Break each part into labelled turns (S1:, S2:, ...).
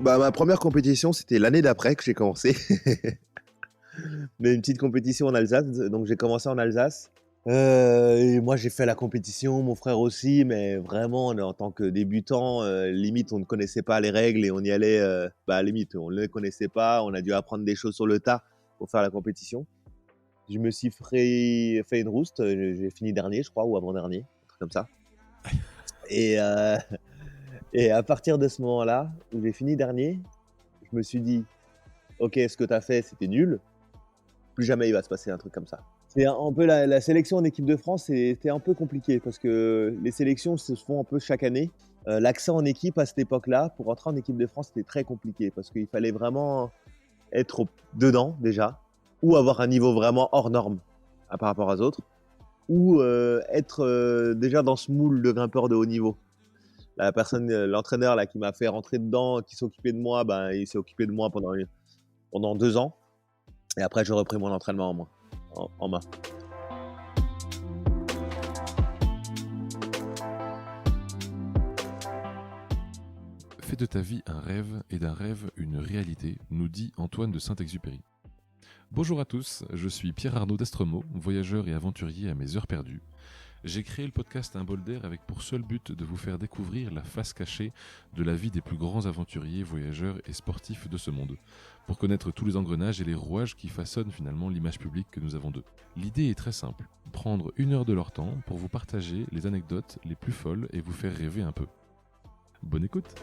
S1: Bah, ma première compétition, c'était l'année d'après que j'ai commencé. Mais une petite compétition en Alsace, donc j'ai commencé en Alsace. Et moi, j'ai fait la compétition, mon frère aussi, mais vraiment, en tant que débutant, limite, on ne connaissait pas les règles et on y allait, limite, on ne les connaissait pas. On a dû apprendre des choses sur le tas pour faire la compétition. Je me suis fait une rouste, j'ai fini dernier, je crois, ou avant-dernier, un truc comme ça. Et, euh, et à partir de ce moment-là, où j'ai fini dernier, je me suis dit, ok, ce que tu as fait, c'était nul. Plus jamais il va se passer un truc comme ça. C'est un peu la sélection en équipe de France, c'était un peu compliqué parce que les sélections se font un peu chaque année. L'accès en équipe à cette époque-là, pour entrer en équipe de France, c'était très compliqué parce qu'il fallait vraiment être dedans déjà, ou avoir un niveau vraiment hors norme par rapport aux autres, ou être déjà dans ce moule de grimpeur de haut niveau. L'entraîneur là, qui m'a fait rentrer dedans, qui s'occupait de moi, il s'est occupé de moi pendant 2 ans. Et après, j'ai repris mon entraînement en main.
S2: Fais de ta vie un rêve et d'un rêve une réalité, nous dit Antoine de Saint-Exupéry. Bonjour à tous, je suis Pierre-Arnaud d'Estremaux, voyageur et aventurier à mes heures perdues. J'ai créé le podcast Un bol d'air avec pour seul but de vous faire découvrir la face cachée de la vie des plus grands aventuriers, voyageurs et sportifs de ce monde, pour connaître tous les engrenages et les rouages qui façonnent finalement l'image publique que nous avons d'eux. L'idée est très simple, prendre 1 heure de leur temps pour vous partager les anecdotes les plus folles et vous faire rêver un peu. Bonne écoute!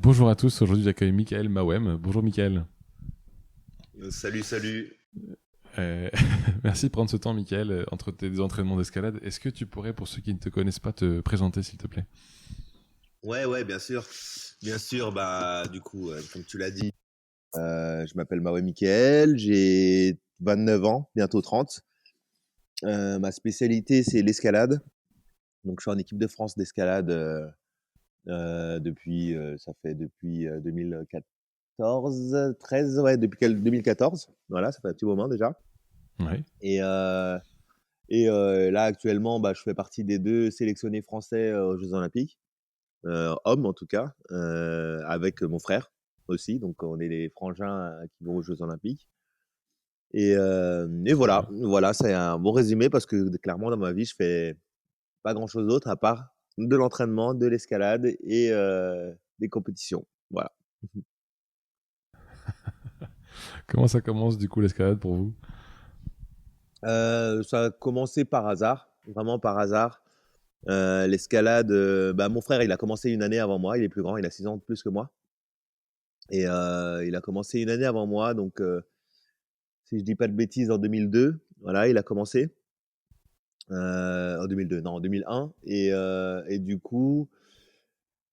S2: Bonjour à tous, aujourd'hui j'accueille Michael Mawem. Bonjour Michael.
S1: Salut.
S2: Merci de prendre ce temps Michael entre tes entraînements d'escalade. Est-ce que tu pourrais, pour ceux qui ne te connaissent pas, te présenter s'il te plaît?
S1: Ouais, bien sûr. Bien sûr, du coup, comme tu l'as dit, je m'appelle Maoué Mickaël, j'ai 29 ans, bientôt 30. Ma spécialité, c'est l'escalade. Donc, je suis en équipe de France d'escalade ça fait depuis 2014, 13, ouais, depuis 2014. Voilà, ça fait un petit moment déjà.
S2: Ouais.
S1: Et, là, actuellement, je fais partie des 2 sélectionnés français aux Jeux Olympiques. Hommes en tout cas, avec mon frère aussi. Donc on est les frangins qui vont aux Jeux Olympiques. Et voilà, c'est un bon résumé parce que clairement dans ma vie, je fais pas grand-chose d'autre à part de l'entraînement, de l'escalade et des compétitions. Voilà.
S2: Comment ça commence du coup l'escalade pour vous?
S1: Ça a commencé par hasard, vraiment par hasard. L'escalade, mon frère, il a commencé une année avant moi, il est plus grand, il a 6 ans de plus que moi. Et il a commencé une année avant moi, donc si je dis pas de bêtises, en 2002, voilà, il a commencé. En 2002, non, en 2001. Et du coup,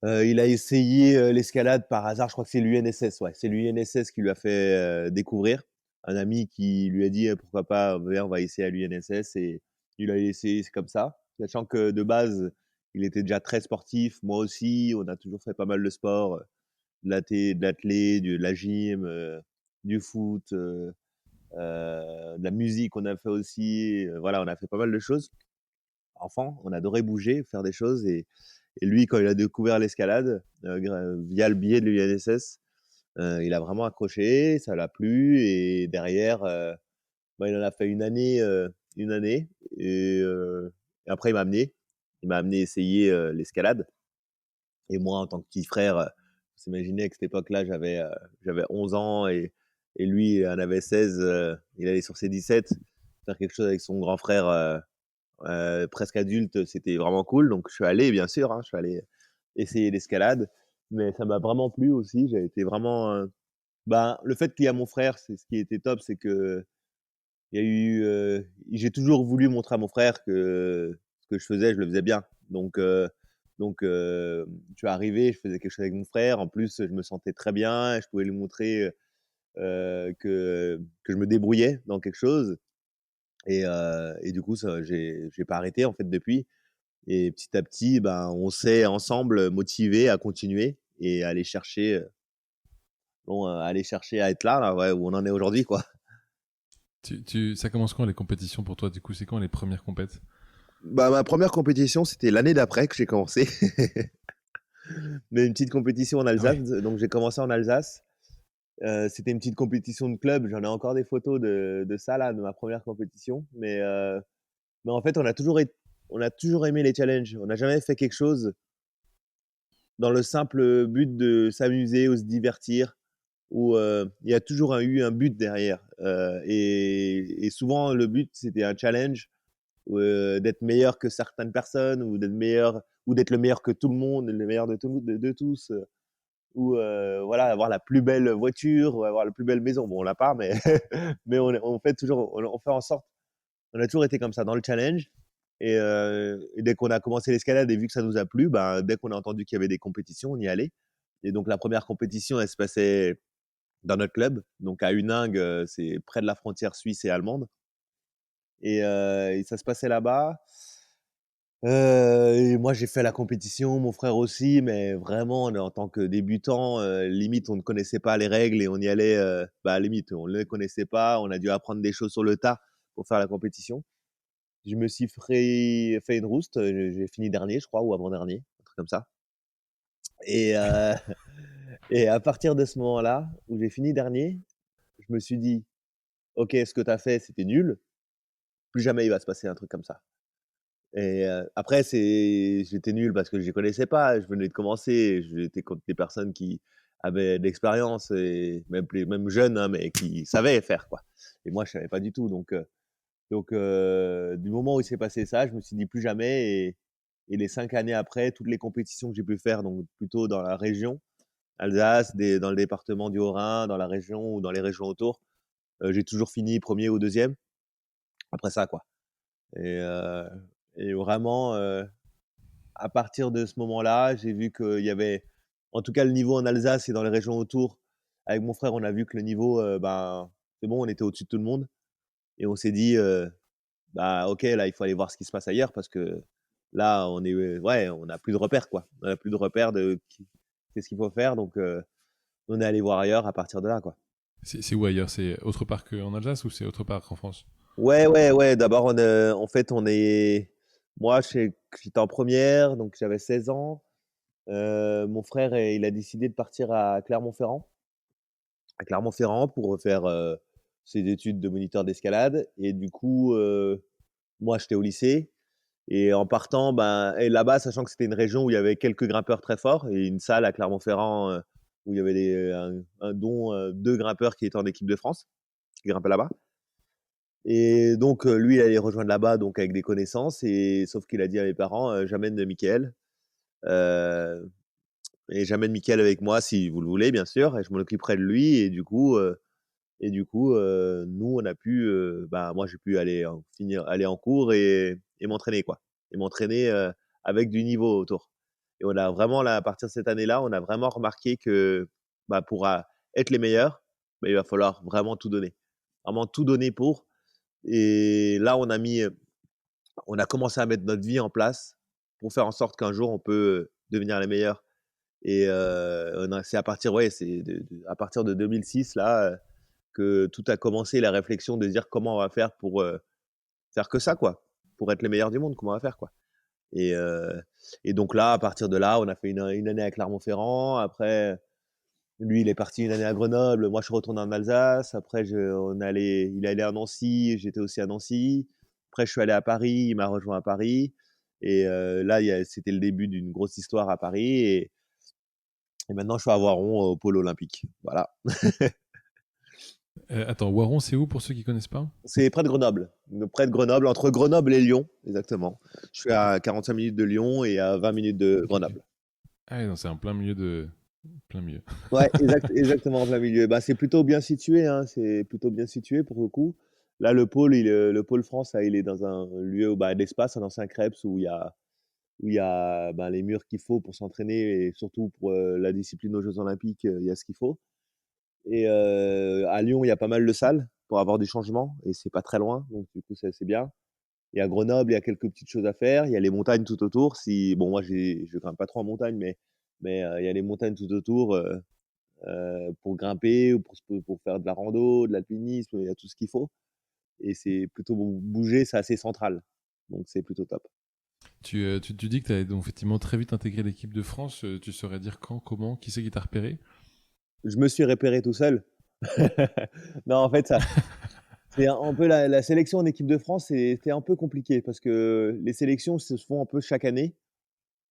S1: il a essayé l'escalade par hasard. Je crois que c'est l'UNSS, ouais. C'est l'UNSS qui lui a fait découvrir. Un ami qui lui a dit pourquoi pas, viens, on va essayer à l'UNSS. Et il a essayé, c'est comme ça. Sachant que de base, il était déjà très sportif. Moi aussi, on a toujours fait pas mal de sport, de l'athlé, de la gym, du foot. De la musique, on a fait aussi. Voilà, on a fait pas mal de choses. Enfant, on adorait bouger, faire des choses. Et lui, quand il a découvert l'escalade, via le biais de l'UNSS, il a vraiment accroché, ça l'a plu. Et derrière, il en a fait une année. Et après, il m'a amené essayer l'escalade. Et moi, en tant que petit frère, vous imaginez qu'à cette époque-là, j'avais 11 ans et lui, il en avait 16, il allait sur ses 17. Faire quelque chose avec son grand frère presque adulte, c'était vraiment cool. Donc, je suis allé, bien sûr, hein, je suis allé essayer l'escalade. Mais ça m'a vraiment plu aussi. J'ai été vraiment. Le fait qu'il y a mon frère, c'est ce qui était top, c'est que il y a eu, j'ai toujours voulu montrer à mon frère que ce que je faisais, je le faisais bien. Je suis arrivé, je faisais quelque chose avec mon frère. En plus, je me sentais très bien. Je pouvais lui montrer que je me débrouillais dans quelque chose. Et du coup, j'ai pas arrêté en fait depuis. Et petit à petit, on s'est ensemble motivés à continuer et à aller chercher bon, aller chercher à être là, ouais, où on en est aujourd'hui, quoi.
S2: Ça commence quand les compétitions pour toi? Du coup, c'est quand les premières compètes?
S1: Bah, ma première compétition, c'était l'année d'après que j'ai commencé. Mais une petite compétition en
S2: Ah
S1: Alsace,
S2: ouais.
S1: donc j'ai commencé en Alsace. C'était une petite compétition de club, j'en ai encore des photos de ça là, de ma première compétition. Mais en fait, on a toujours aimé les challenges. On n'a jamais fait quelque chose dans le simple but de s'amuser ou se divertir, où il y a toujours eu un but derrière. Et souvent, le but, c'était un challenge, d'être meilleur que certaines personnes, ou d'être meilleur, ou d'être le meilleur que tout le monde, le meilleur de tous. Ou voilà, avoir la plus belle voiture, ou avoir la plus belle maison. Bon, on l'a pas, mais, mais on fait toujours, on fait en sorte. On a toujours été comme ça dans le challenge. Et dès qu'on a commencé l'escalade et vu que ça nous a plu, ben, dès qu'on a entendu qu'il y avait des compétitions, on y allait. Et donc la première compétition, elle se passait dans notre club, donc à Huningue, c'est près de la frontière suisse et allemande. Et ça se passait là-bas. Et moi, j'ai fait la compétition, mon frère aussi, mais vraiment, en tant que débutant, limite, on ne connaissait pas les règles et on y allait, bah, limite, on ne les connaissait pas. On a dû apprendre des choses sur le tas pour faire la compétition. Je me suis fait une rouste, j'ai fini dernier, je crois, ou avant-dernier, un truc comme ça. Et, et à partir de ce moment-là, où j'ai fini dernier, je me suis dit, ok, ce que tu as fait, c'était nul. Plus jamais il va se passer un truc comme ça. Et après, j'étais nul parce que je les connaissais pas. Je venais de commencer. J'étais contre des personnes qui avaient de l'expérience, et même jeunes, hein, mais qui savaient faire, quoi. Et moi, je savais pas du tout. Du moment où il s'est passé ça, je me suis dit plus jamais. Et les 5 années après, toutes les compétitions que j'ai pu faire, donc plutôt dans la région, Alsace, dans le département du Haut-Rhin, dans la région ou dans les régions autour, j'ai toujours fini premier ou deuxième. Après ça, quoi. Et, euh, et vraiment, à partir de ce moment-là, j'ai vu qu'il y avait, en tout cas, le niveau en Alsace et dans les régions autour. Avec mon frère, on a vu que le niveau, ben, c'est bon, on était au-dessus de tout le monde. Et on s'est dit, bah, ok, là, il faut aller voir ce qui se passe ailleurs parce que là, ouais, on n'a plus de repères, quoi. On n'a plus de repères de qu'est-ce qu'il faut faire. Donc, on est allé voir ailleurs à partir de là, quoi.
S2: C'est où ailleurs? C'est autre part qu'en Alsace ou c'est autre part qu'en France?
S1: Ouais, ouais, ouais. D'abord, en fait, moi, j'étais en première, donc j'avais 16 ans. Mon frère, il a décidé de partir à Clermont-Ferrand pour faire ses études de moniteur d'escalade. Et du coup, moi, j'étais au lycée. Et en partant, ben, et là-bas, sachant que c'était une région où il y avait quelques grimpeurs très forts et une salle à Clermont-Ferrand où il y avait dont deux grimpeurs qui étaient en équipe de France, qui grimpaient là-bas. Et donc, lui, il allait rejoindre là-bas, donc avec des connaissances. Et sauf qu'il a dit à mes parents, j'amène Mickaël. Euh, et j'amène Mickaël avec moi si vous le voulez, bien sûr. Et je m'en occuperai de lui. Et du coup, nous, on a pu, bah, moi, j'ai pu aller en cours et m'entraîner, quoi. Et m'entraîner avec du niveau autour. Et on a vraiment, là, à partir de cette année-là, on a vraiment remarqué que bah, pour être les meilleurs, bah, il va falloir vraiment tout donner. Vraiment tout donner pour. Et là, on a commencé à mettre notre vie en place pour faire en sorte qu'un jour, on peut devenir les meilleurs. Et c'est à partir, ouais, à partir de 2006, là, que tout a commencé, la réflexion de dire comment on va faire pour faire que ça, quoi. Pour être les meilleurs du monde, comment on va faire, quoi. Et, euh, et donc là, à partir de là, on a fait une année à Clermont-Ferrand. Après, lui, il est parti une année à Grenoble. Moi, je suis retourné en Alsace. Après, il est allé à Nancy. J'étais aussi à Nancy. Après, je suis allé à Paris. Il m'a rejoint à Paris. Et là, c'était le début d'une grosse histoire à Paris. Et maintenant, je suis à Voiron au pôle olympique. Voilà.
S2: Attends, Waron, c'est où pour ceux qui connaissent pas?
S1: C'est près de Grenoble. Près de Grenoble, entre Grenoble et Lyon, exactement. Je suis à 45 minutes de Lyon et à 20 minutes de
S2: Ok, ok.
S1: Grenoble.
S2: Ah ouais, non, c'est en plein milieu de... Plein milieu.
S1: Ouais, exactement en plein milieu. Bah, c'est plutôt bien situé, hein, c'est plutôt bien situé pour le coup. Là, le pôle France, là, il est dans un lieu bah, d'espace, un ancien Crêpes où il y a bah, les murs qu'il faut pour s'entraîner et surtout pour la discipline aux Jeux Olympiques, il y a ce qu'il faut. Et à Lyon, il y a pas mal de salles pour avoir du changement et c'est pas très loin, donc du coup, c'est bien. Et à Grenoble, il y a quelques petites choses à faire. Il y a les montagnes tout autour. Bon, moi, je grimpe pas trop en montagne, mais il y a les montagnes tout autour. pour grimper ou pour faire de la rando, de l'alpinisme, il y a tout ce qu'il faut et c'est plutôt bouger, c'est assez central, donc c'est plutôt top.
S2: Tu dis que tu as donc effectivement très vite intégré l'équipe de France. Tu saurais dire quand, comment, qui c'est qui t'a repéré?
S1: Je me suis repéré tout seul. Non, en fait, ça c'est un peu la sélection en équipe de France, c'était un peu compliqué parce que les sélections se font un peu chaque année.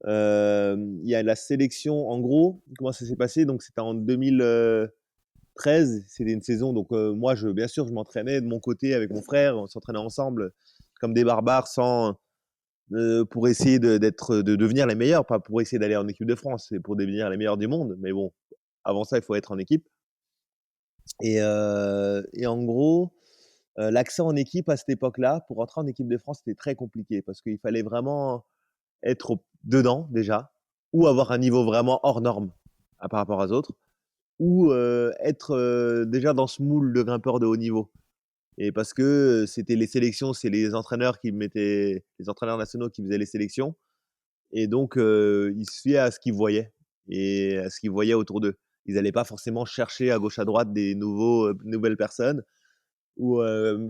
S1: Il y a la sélection en gros, comment ça s'est passé? Donc c'était en 2013, c'était une saison donc moi bien sûr, je m'entraînais de mon côté avec mon frère, on s'entraînait ensemble comme des barbares sans, pour essayer de devenir les meilleurs, pas pour essayer d'aller en équipe de France, c'est pour devenir les meilleurs du monde. Mais bon, avant ça, il faut être en équipe. Et en gros, l'accès en équipe à cette époque-là, pour rentrer en équipe de France, c'était très compliqué parce qu'il fallait vraiment être dedans déjà, ou avoir un niveau vraiment hors norme par rapport aux autres, ou être déjà dans ce moule de grimpeur de haut niveau. Et parce que c'était les sélections, c'est les entraîneurs les entraîneurs nationaux qui faisaient les sélections. Et donc, ils se fiaient à ce qu'ils voyaient et à ce qu'ils voyaient autour d'eux. Ils n'allaient pas forcément chercher à gauche, à droite des nouvelles personnes ou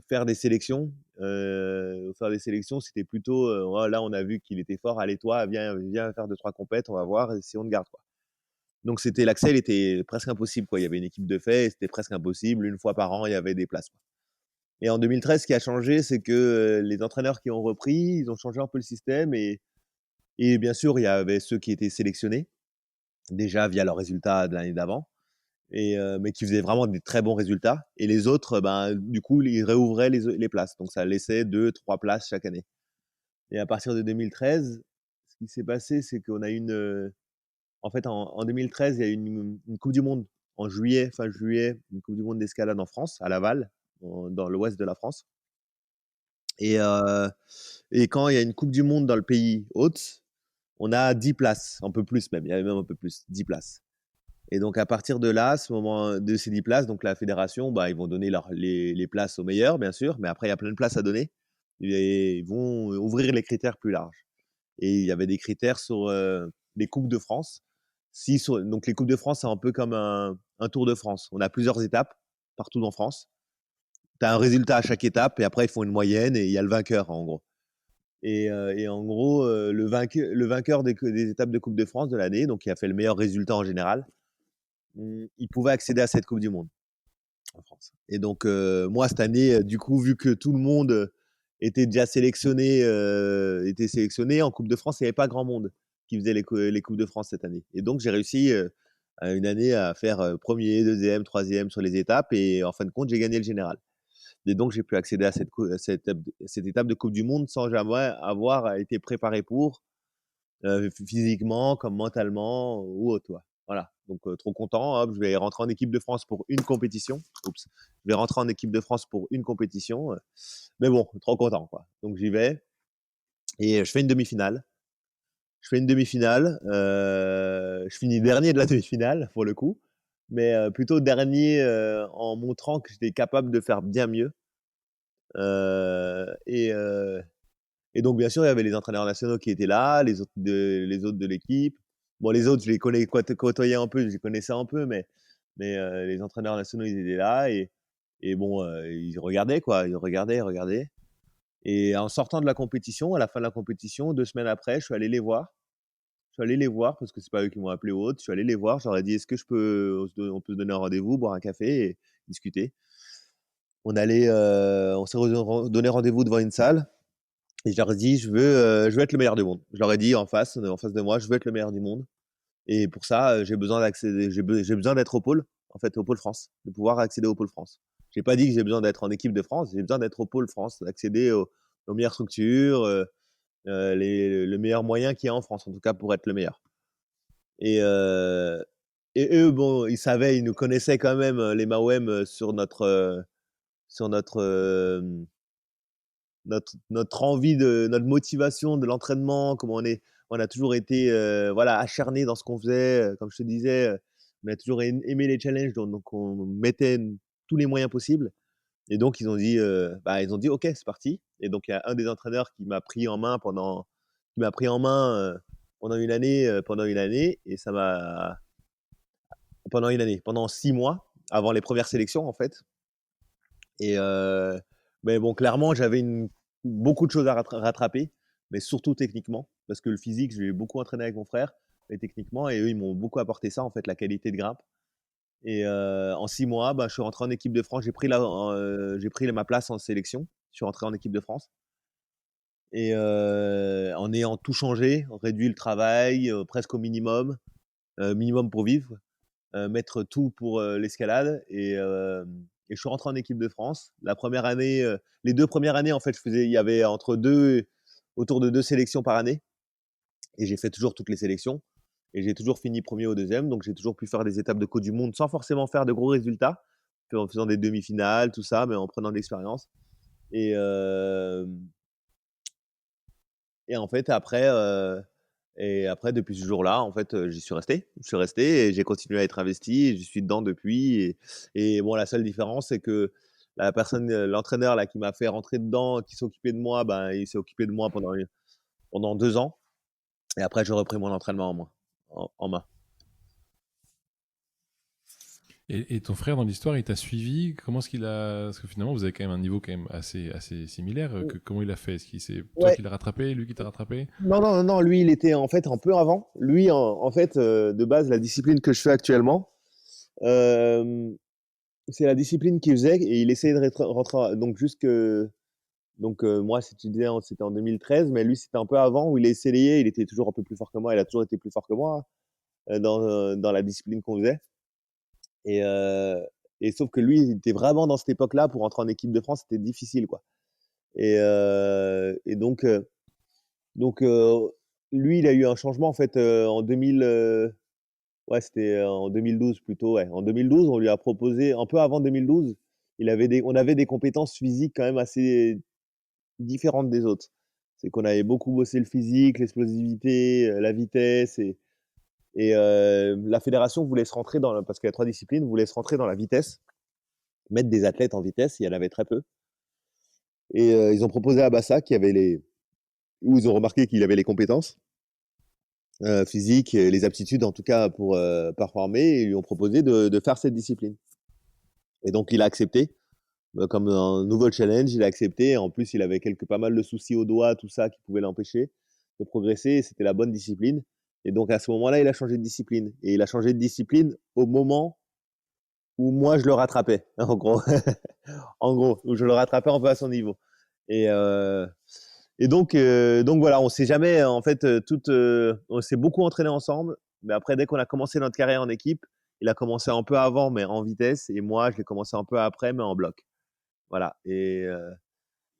S1: faire des sélections. Faire des sélections, c'était plutôt, «Oh là, on a vu qu'il était fort, allez toi, viens faire 2-3 compètes, on va voir si on te garde, quoi». Donc l'accès, il était presque impossible, quoi. Il y avait une équipe de fait et c'était presque impossible. Une fois par an, il y avait des places, quoi. Et en 2013, ce qui a changé, c'est que, les entraîneurs qui ont repris, ils ont changé un peu le système et bien sûr, il y avait ceux qui étaient sélectionnés, déjà via leurs résultats de l'année d'avant mais qui faisaient vraiment des très bons résultats et les autres, ben, du coup, ils réouvraient les places. Donc ça laissait 2-3 places chaque année et à partir de 2013, ce qui s'est passé, c'est qu'on a en fait, en 2013, il y a eu une coupe du monde en juillet, fin juillet, une coupe du monde d'escalade en France, à Laval, dans l'ouest de la France et heu et quand il y a une coupe du monde dans le pays hôte, on a 10 places, un peu plus même, il y avait même un peu plus, 10 places. Et donc à partir de là, à ce moment de ces 10 places, donc la fédération, bah, ils vont donner les places aux meilleurs, bien sûr, mais après il y a plein de places à donner et ils vont ouvrir les critères plus larges. Et il y avait des critères sur les coupes de France. Donc les coupes de France, c'est un peu comme un Tour de France. On a plusieurs étapes partout en France. Tu as un résultat à chaque étape et après ils font une moyenne et il y a le vainqueur en gros. Et en gros, le vainqueur des étapes de Coupe de France de l'année, donc qui a fait le meilleur résultat en général, il pouvait accéder à cette Coupe du Monde en France. Et donc, moi, cette année, du coup, vu que tout le monde était déjà était sélectionné en Coupe de France, il n'y avait pas grand monde qui faisait les Coupes de France cette année. Et donc, j'ai réussi une année à faire premier, deuxième, troisième sur les étapes. Et en fin de compte, j'ai gagné le général. Et donc, j'ai pu accéder à cette étape de Coupe du Monde sans jamais avoir été préparé pour physiquement comme mentalement ou autre, ouais. Voilà, donc trop content, hop, je vais rentrer en équipe de France pour une compétition. Oups, je vais rentrer en équipe de France pour une compétition, mais bon, trop content, quoi. Donc j'y vais et je fais une demi-finale. Je fais une demi-finale, je finis dernier de la demi-finale pour le coup, mais plutôt dernier, en montrant que j'étais capable de faire bien mieux, heu et heu Et donc, bien sûr, il y avait les entraîneurs nationaux qui étaient là, les autres de l'équipe. Bon, les autres, je les côtoyais un peu, je les connaissais un peu, mais les entraîneurs nationaux, ils étaient là et bon, ils regardaient, quoi. Ils regardaient. Et en sortant de la compétition, à la fin de la compétition, 2 semaines après, je suis allé les voir. Je suis allé les voir parce que c'est pas eux qui m'ont appelé ou autre. Je suis allé les voir, je leur ai dit: «Est-ce que on peut se donner un rendez-vous, boire un café et discuter?» On s'est donné rendez-vous devant une salle. Et je leur ai dit: je veux être le meilleur du monde». Je leur ai dit en face de moi: «Je veux être le meilleur du monde et pour ça, j'ai besoin d'accéder j'ai besoin d'être au pôle, en fait, au pôle France, de pouvoir accéder au pôle France». J'ai pas dit que j'ai besoin d'être en équipe de France, j'ai besoin d'être au pôle France, d'accéder aux meilleures structures, le meilleur moyen qu'il y a en France, en tout cas pour être le meilleur. Et heu et eux, bon, ils savaient, ils nous connaissaient quand même, les Mawem, sur notre envie notre motivation de l'entraînement, comment on a toujours été, voilà, acharnés dans ce qu'on faisait, comme je te disais, on a toujours aimé les challenges, donc on mettait tous les moyens possibles et donc ils ont dit: «OK, c'est parti». Et donc il y a un des entraîneurs qui m'a pris en main, pendant une année et ça m'a pendant une année, pendant 6 mois, avant les premières sélections, en fait. Et mais bon, clairement, j'avais beaucoup de choses à rattraper, mais surtout techniquement, parce que le physique, j'ai beaucoup entraîné avec mon frère, et techniquement, et eux, ils m'ont beaucoup apporté ça, en fait, la qualité de grimpe. Et en 6 mois, bah, je suis rentré en équipe de France. J'ai pris ma place en sélection. Je suis rentré en équipe de France. Et en ayant tout changé, réduit le travail presque au minimum, minimum pour vivre, mettre tout pour l'escalade. Et je suis rentré en équipe de France. La première année, les 2 premières années, en fait, il y avait autour de 2 sélections par année. Et j'ai fait toujours toutes les sélections. Et j'ai toujours fini premier au deuxième. Donc j'ai toujours pu faire des étapes de Côte du Monde sans forcément faire de gros résultats, en faisant des demi-finales, tout ça, mais en prenant de l'expérience. Et, et en fait, après, depuis ce jour-là, en fait, j'y suis resté. Je suis resté et j'ai continué à être investi. Et j'y suis dedans depuis. Et bon, la seule différence, c'est que l'entraîneur là qui m'a fait rentrer dedans, qui s'occupait de moi, ben, il s'est occupé de moi pendant 2 ans. Et après, j'ai repris mon entraînement en main.
S2: Et ton frère dans l'histoire, il t'a suivi? Comment est-ce qu'il a... Parce que finalement, vous avez quand même un niveau quand même assez similaire. Comment il a fait? Est-ce qu'il c'est toi
S1: Ouais.
S2: qui l'as rattrapé, lui qui t'a rattrapé?
S1: Non, non, non, lui, il était en fait un peu avant. Lui, en fait, de base, la discipline que je fais actuellement, euh, c'est la discipline qu'il faisait et il essayait de rentrer. Moi, si tu disais, c'était en 2013, mais lui, c'était un peu avant où il a essayé. Il était toujours un peu plus fort que moi. Il a toujours été plus fort que moi dans la discipline qu'on faisait. Et, euh, et sauf que lui, il était vraiment dans cette époque-là pour entrer en équipe de France, c'était difficile, quoi. Et donc, lui, il a eu un changement en fait en 2000. Ouais, c'était en 2012 plutôt. Ouais. En 2012, on lui a proposé, un peu avant 2012, on avait des compétences physiques quand même assez différentes des autres. C'est qu'on avait beaucoup bossé le physique, l'explosivité, la vitesse. Et la fédération voulait se rentrer parce qu'il y a 3 disciplines, voulait se rentrer dans la vitesse, mettre des athlètes en vitesse, il y en avait très peu. Et ils ont proposé à Bassa, où ils ont remarqué qu'il avait les compétences physiques, et les aptitudes en tout cas pour performer, et ils lui ont proposé de faire cette discipline. Et donc il a accepté. Comme un nouveau challenge, il a accepté. En plus, il avait pas mal de soucis au doigt, tout ça, qui pouvaient l'empêcher de progresser. Et c'était la bonne discipline. Et donc, à ce moment-là, il a changé de discipline. Et il a changé de discipline au moment où moi, je le rattrapais, en gros. En gros, où je le rattrapais un peu à son niveau. Et, euh, et donc voilà, on s'est jamais, en fait, on s'est beaucoup entraîné ensemble. Mais après, dès qu'on a commencé notre carrière en équipe, il a commencé un peu avant, mais en vitesse. Et moi, je l'ai commencé un peu après, mais en bloc. Voilà. Et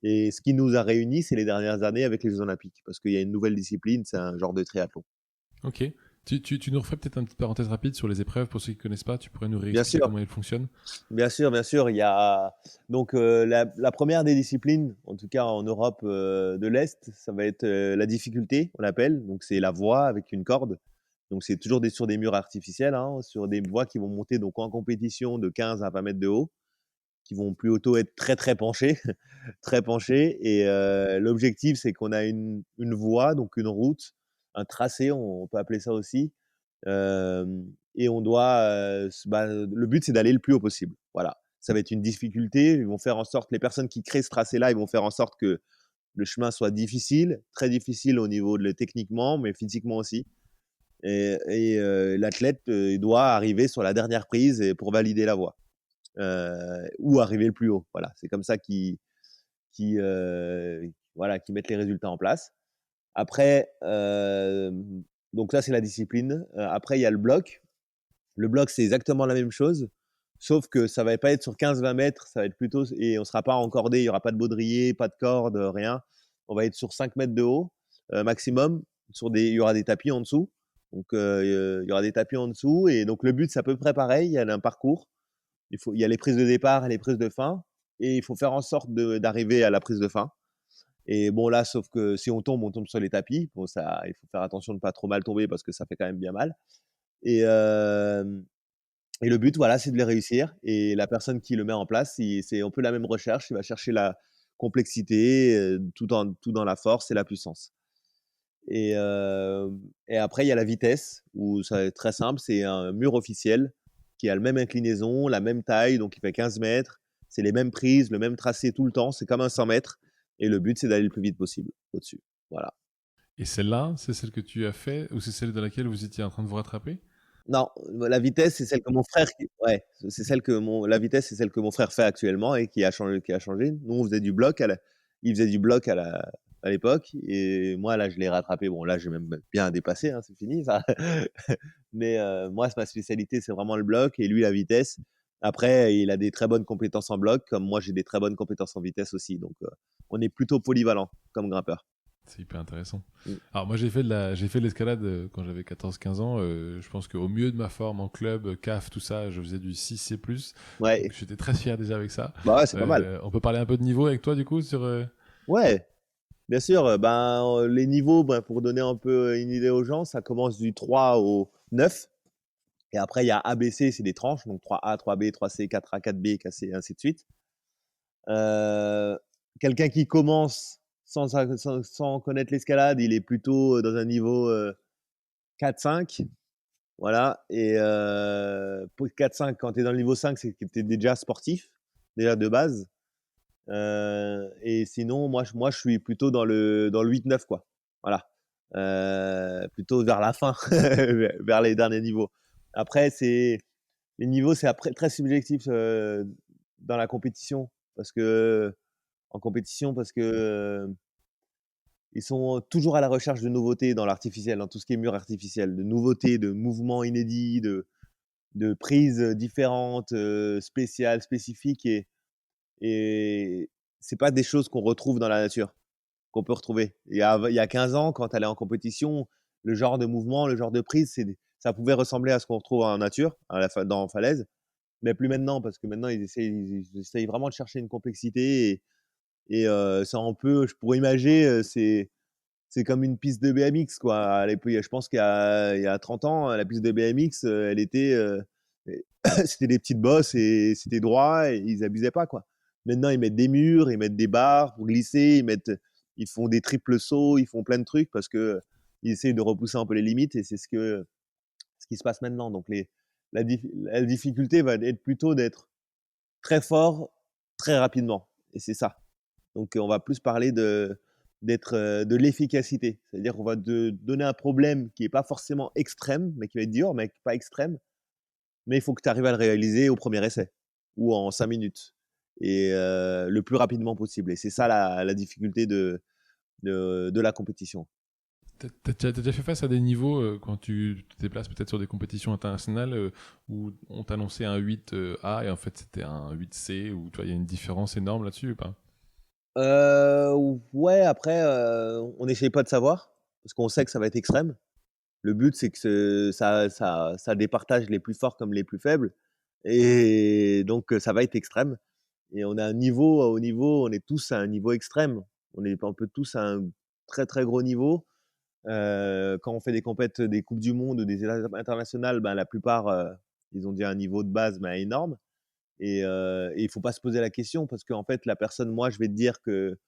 S1: ce qui nous a réunis, c'est les dernières années avec les Jeux Olympiques, parce qu'il y a une nouvelle discipline, c'est un genre de triathlon.
S2: Ok. Tu nous referais peut-être une petite parenthèse rapide sur les épreuves pour ceux qui ne connaissent pas. Tu pourrais nous
S1: Bien
S2: réexpliquer
S1: sûr,
S2: comment elles fonctionnent?
S1: bien sûr, bien sûr. Il y a donc la première des disciplines, en tout cas en Europe de l'Est, ça va être la difficulté, on l'appelle. Donc c'est la voie avec une corde. Donc c'est toujours sur des murs artificiels, hein, sur des voies qui vont monter donc en compétition de 15 à 20 mètres de haut, qui vont plutôt être très très penchées, très penchées. Et l'objectif, c'est qu'on a une voie, donc une route, un tracé, on peut appeler ça aussi. Euh, et le but, c'est d'aller le plus haut possible. Voilà. Ça va être une difficulté. Ils vont faire en sorte, les personnes qui créent ce tracé-là, ils vont faire en sorte que le chemin soit difficile, très difficile au niveau techniquement, mais physiquement aussi. Et l'athlète, il doit arriver sur la dernière prise pour valider la voie. Ou arriver le plus haut. Voilà, c'est comme ça voilà, qui mettent les résultats en place. Après, donc ça, c'est la discipline. Après, il y a le bloc. Le bloc, c'est exactement la même chose, sauf que ça va pas être sur 15-20 mètres, ça va être plutôt, et on sera pas encordé, il y aura pas de baudrier, pas de corde, rien. On va être sur 5 mètres de haut maximum. Il y aura des tapis en dessous. Donc, il y aura des tapis en dessous. Et donc, le but, c'est à peu près pareil. Il y a un parcours. Il y a les prises de départ et les prises de fin. Et il faut faire en sorte d'arriver à la prise de fin. Et bon, là, sauf que si on tombe sur les tapis. Bon, ça, il faut faire attention de ne pas trop mal tomber parce que ça fait quand même bien mal. Et, et le but, voilà, c'est de les réussir. Et la personne qui le met en place, c'est un peu la même recherche. Il va chercher la complexité, tout dans la force et la puissance. Et, euh, et après, il y a la vitesse, où ça va être très simple. C'est un mur officiel. qui a la même inclinaison, la même taille, donc il fait 15 mètres. C'est les mêmes prises, le même tracé tout le temps. C'est comme un 100 mètres. Et le but, c'est d'aller le plus vite possible au-dessus. Voilà.
S2: Et celle-là, c'est celle que tu as fait ou c'est celle dans laquelle vous étiez en train de vous rattraper?
S1: Non, la vitesse, c'est celle que mon frère ouais, c'est celle que la vitesse, c'est celle que mon frère fait actuellement et qui a changé. Nous, on faisait du bloc il faisait du bloc à l'époque et moi, là, je l'ai rattrapé. Bon, là, j'ai même bien dépassé, hein, c'est fini ça. Mais moi, ma spécialité, c'est vraiment le bloc et lui, la vitesse. Après, il a des très bonnes compétences en bloc, comme moi, j'ai des très bonnes compétences en vitesse aussi. Donc, on est plutôt polyvalent comme grimpeur.
S2: C'est hyper intéressant.
S1: Mmh.
S2: Alors moi j'ai fait de l'escalade quand j'avais 14-15 ans. Je pense qu'au mieux de ma forme en club, CAF, tout ça, je faisais du 6C+. Donc
S1: Ouais,
S2: j'étais très fier déjà avec ça.
S1: bah ouais, c'est pas mal.
S2: On peut parler un peu de niveau avec toi du coup sur...
S1: Ouais, bien sûr, les niveaux, pour donner un peu une idée aux gens, ça commence du 3 au 9. Et après, il y a ABC, c'est des tranches, donc 3A, 3B, 3C, 4A, 4B, 4C, ainsi de suite. Euh, Quelqu'un qui commence sans connaître l'escalade, il est plutôt dans un niveau 4-5. Voilà. Et pour 4-5, quand tu es dans le niveau 5, c'est que tu es déjà sportif, déjà de base. Et sinon, moi, je suis plutôt dans le 8-9, quoi. Voilà. Plutôt vers la fin, vers les derniers niveaux. Après, les niveaux, c'est après très subjectif dans la compétition. Parce que ils sont toujours à la recherche de nouveautés dans l'artificiel, dans tout ce qui est mur artificiel, de nouveautés, de mouvements inédits, de prises différentes, spéciales, spécifiques. Et c'est pas des choses qu'on retrouve dans la nature, qu'on peut retrouver. Il y a 15 ans, quand tu allais en compétition, le genre de mouvement, le genre de prise, ça pouvait ressembler à ce qu'on retrouve en nature, dans Falaise, mais plus maintenant, parce que maintenant, ils essayent vraiment de chercher une complexité. Et ça un peu, je pourrais imaginer, c'est comme une piste de BMX, quoi. Je pense qu'il y a 30 ans, la piste de BMX, elle était, c'était des petites bosses et c'était droit et ils abusaient pas, quoi. Maintenant, ils mettent des murs, ils mettent des barres pour glisser, ils font des triples sauts, ils font plein de trucs parce que ils essayent de repousser un peu les limites et c'est ce qui se passe maintenant. Donc la difficulté va être plutôt d'être très fort, très rapidement. Et c'est ça. Donc, on va plus parler de l'efficacité. C'est-à-dire qu'on va te donner un problème qui n'est pas forcément extrême, mais qui va être dur, mais pas extrême. Mais il faut que tu arrives à le réaliser au premier essai ou en 5 minutes et le plus rapidement possible. Et c'est ça la difficulté de la compétition.
S2: T'as déjà fait face à des niveaux quand tu te déplaces peut-être sur des compétitions internationales où on t'annonçait un 8A et en fait c'était un 8C ou tu vois, il y a une différence énorme là-dessus ou pas?
S1: Ouais, après, on n'essaye pas de savoir parce qu'on sait que ça va être extrême. Le but, c'est que ça départage les plus forts comme les plus faibles et donc ça va être extrême et on a un niveau au niveau on est tous à un niveau extrême. On est un peu tous à un très, très gros niveau. Quand on fait des compètes, des coupes du monde ou des étapes internationales, la plupart, ils ont déjà un niveau de base, énorme et il faut pas se poser la question parce qu'en fait, la personne moi, je vais te dire que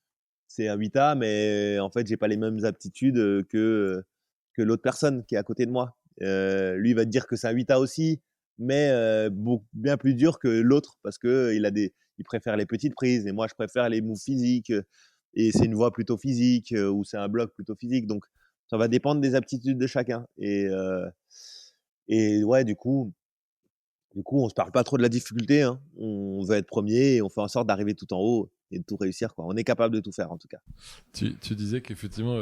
S1: c'est un 8A, mais en fait, j'ai pas les mêmes aptitudes que l'autre personne qui est à côté de moi. Lui, il va te dire que c'est un 8A aussi, mais bien plus dur que l'autre parce que il préfère les petites prises et moi, je préfère les moves physiques. Et c'est une voie plutôt physique ou c'est un bloc plutôt physique. Donc, ça va dépendre des aptitudes de chacun. Et ouais, du coup, on se parle pas trop de la difficulté, hein. On veut être premier et on fait en sorte d'arriver tout en haut et de tout réussir, quoi. On est capable de tout faire, en tout cas.
S2: Tu disais qu'effectivement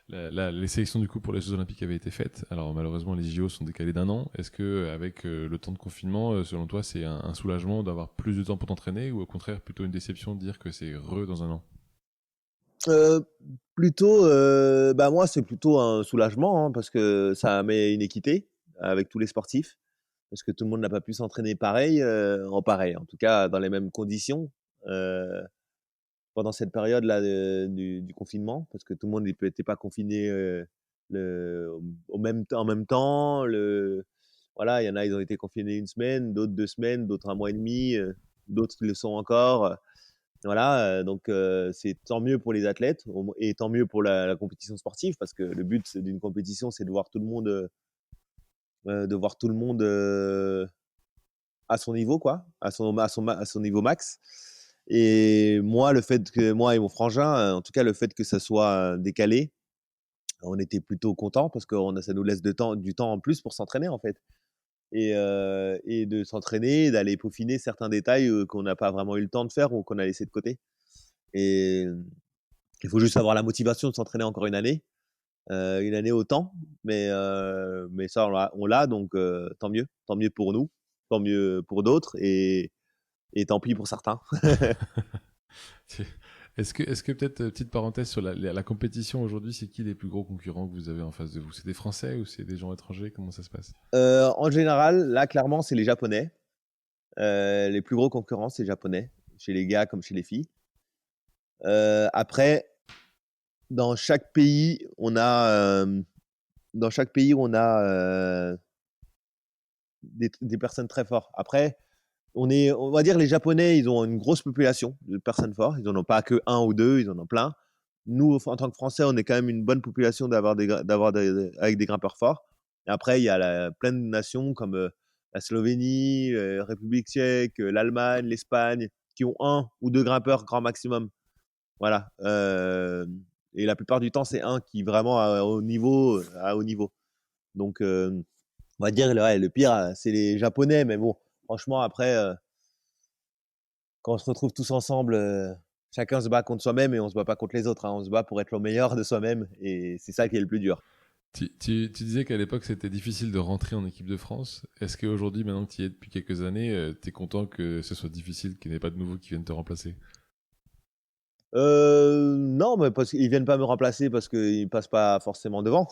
S2: les sélections du coup pour les Jeux Olympiques avaient été faites. Alors malheureusement les JO sont décalés d'un an. Est-ce que avec le temps de confinement, selon toi, c'est un soulagement d'avoir plus de temps pour t'entraîner ou au contraire plutôt une déception de dire que c'est dans un an?
S1: Heu, Plutôt, moi, c'est plutôt un soulagement, hein, parce que ça met une équité avec tous les sportifs. Parce que tout le monde n'a pas pu s'entraîner pareil, en pareil, en tout cas dans les mêmes conditions, heu, pendant cette période-là du confinement. Parce que tout le monde n'était pas confiné, en même temps. Voilà, il y en a, ils ont été confinés une semaine, d'autres 2 semaines, d'autres un mois et demi, d'autres le sont encore. Voilà, donc c'est tant mieux pour les athlètes et tant mieux pour la compétition sportive parce que le but d'une compétition, c'est de voir tout le monde, à son niveau, quoi, à son niveau max. Et moi, le fait que moi et mon frangin, en tout cas, le fait que ça soit décalé, on était plutôt contents parce que ça nous laisse du temps en plus pour s'entraîner, en fait. Et de s'entraîner, d'aller peaufiner certains détails qu'on n'a pas vraiment eu le temps de faire ou qu'on a laissé de côté. Et il faut juste avoir la motivation de s'entraîner encore une année autant. Mais ça, on l'a donc tant mieux. Tant mieux pour nous, tant mieux pour d'autres et tant pis pour certains.
S2: Est-ce que peut-être, petite parenthèse sur la compétition aujourd'hui, c'est qui les plus gros concurrents que vous avez en face de vous? C'est des Français ou c'est des gens étrangers? Comment ça se passe?
S1: En général, là, clairement, c'est les Japonais. Les plus gros concurrents, c'est les Japonais, chez les gars comme chez les filles. Après, dans chaque pays, on a des personnes très fortes. Après, on va dire les Japonais, ils ont une grosse population de personnes fortes. Ils n'en ont pas que un ou deux, ils en ont plein. Nous, en tant que Français, on est quand même une bonne population avec des grimpeurs forts. Et après, il y a plein de nations comme la Slovénie, la République tchèque, l'Allemagne, l'Espagne, qui ont un ou deux grimpeurs grand maximum. Voilà. Et la plupart du temps, c'est un qui est vraiment à haut niveau. Donc, on va dire, ouais, le pire, c'est les Japonais. Mais bon, franchement, après, quand on se retrouve tous ensemble, chacun se bat contre soi-même et on se bat pas contre les autres, hein. On se bat pour être le meilleur de soi-même et c'est ça qui est le plus dur.
S2: Tu disais qu'à l'époque c'était difficile de rentrer en équipe de France. Est-ce qu'aujourd'hui, maintenant que tu y es depuis quelques années, tu es content que ce soit difficile, qu'il n'y ait pas de nouveaux qui viennent te remplacer?
S1: Non, mais parce qu'ils viennent pas me remplacer parce qu'ils passent pas forcément devant.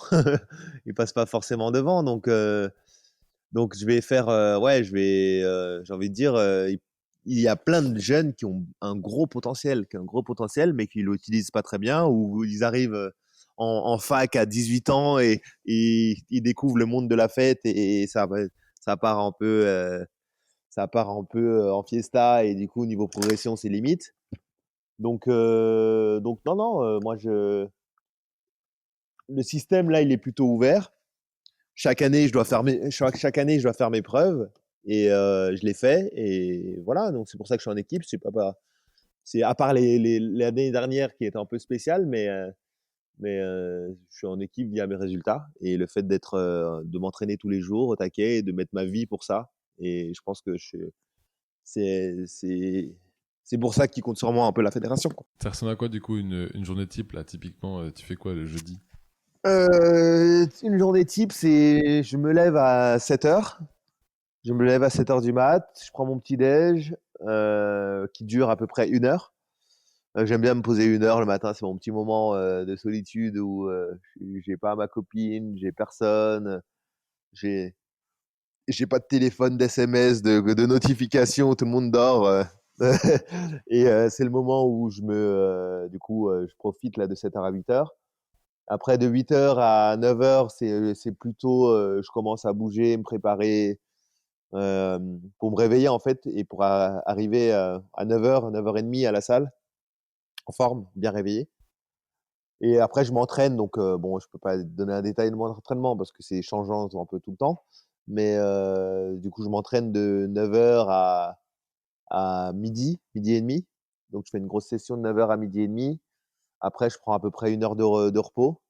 S1: Ils passent pas forcément devant, donc je vais faire, ouais, j'ai envie de dire, il y a plein de jeunes qui ont un gros potentiel, mais qui l'utilisent pas très bien, ou ils arrivent en fac à 18 ans et ils découvrent le monde de la fête et ça part un peu, en fiesta et du coup niveau progression c'est limite. Donc non, non, le système là il est plutôt ouvert. Chaque année, je dois faire mes preuves et je les fais et voilà. Donc c'est pour ça que je suis en équipe. C'est à part l'année dernière qui était un peu spéciale, mais je suis en équipe via mes résultats et le fait de m'entraîner tous les jours au taquet et de mettre ma vie pour ça. Et je pense que c'est c'est c'est pour ça qu'il compte sur moi un peu la fédération, quoi.
S2: Ça ressemble à quoi du coup une journée type là? Typiquement, tu fais quoi le jeudi?
S1: Une journée type, c'est je me lève à 7 heures. Je me lève à 7 heures du mat, je prends mon petit déj qui dure à peu près 1 heure. J'aime bien me poser 1 heure le matin, c'est mon petit moment de solitude où j'ai pas ma copine, j'ai personne, j'ai j'ai pas de téléphone, d'SMS, de notification, tout le monde dort. Et c'est le moment où du coup, je profite là de 7 heures à 8 heures. Après, de 8 heures à 9 heures, c'est plutôt, je commence à bouger, me préparer, pour me réveiller en fait et pour arriver à 9 heures, 9h30 à la salle, en forme, bien réveillé. Et après, je m'entraîne, donc bon, je peux pas donner un détail de mon entraînement parce que c'est changeant un peu tout le temps. Mais du coup, je m'entraîne de 9 heures à midi et demi. Donc, je fais une grosse session de 9 heures à midi et demi. Après, je prends à peu près 1 heure de repos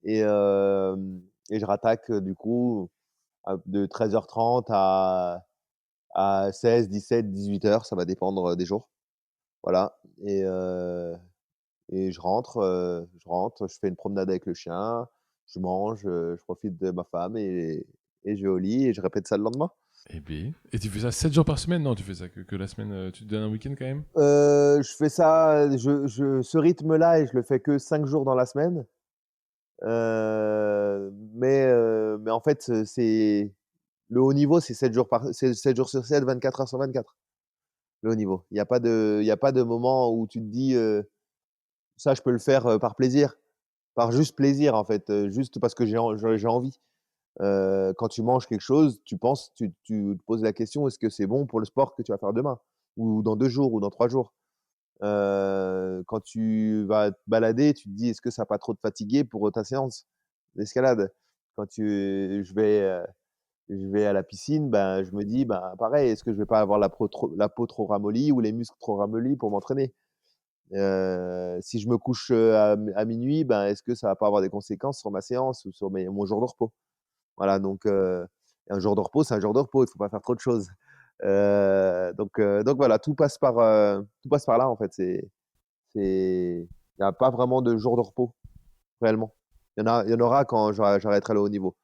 S1: et, et je rattaque du coup de 13h30 à 16, 17, 18 heures, ça va dépendre des jours. Voilà. Et je rentre, je fais une promenade avec le chien, je mange, je profite de ma femme et je vais au lit et je répète ça le lendemain.
S2: Eh bien. Et tu fais ça 7 jours par semaine? Non, tu fais ça que la semaine. Tu te donnes un week-end quand même?
S1: Je fais ça, ce rythme-là, et je le fais que 5 jours dans la semaine. Mais en fait, c'est le haut niveau, c'est 7 jours sur 7, 24 heures sur 24, le haut niveau. Il y a pas de moment où tu te dis, ça, je peux le faire par plaisir, par juste plaisir, en fait, juste parce que j'ai envie. Quand tu manges quelque chose, tu te poses la question: «Est-ce que c'est bon pour le sport que tu vas faire demain? Ou dans 2 jours ou dans 3 jours?» Quand tu vas te balader, tu te dis: «Est-ce que ça va pas trop te fatiguer pour ta séance d'escalade?» Quand tu je vais, je vais à la piscine, ben, je me dis: «Ben, pareil, est-ce que je vais pas avoir la peau trop ramollie ou les muscles trop ramollis pour m'entraîner?» Si je me couche, à minuit, ben, est-ce que ça va pas avoir des conséquences sur ma séance ou sur mon jour de repos? Voilà, donc un jour de repos, c'est un jour de repos, il faut pas faire trop de choses. Donc voilà, tout passe par là, en fait. Il y a pas vraiment de jour de repos, réellement. Il y en aura quand j'arrêterai le haut niveau.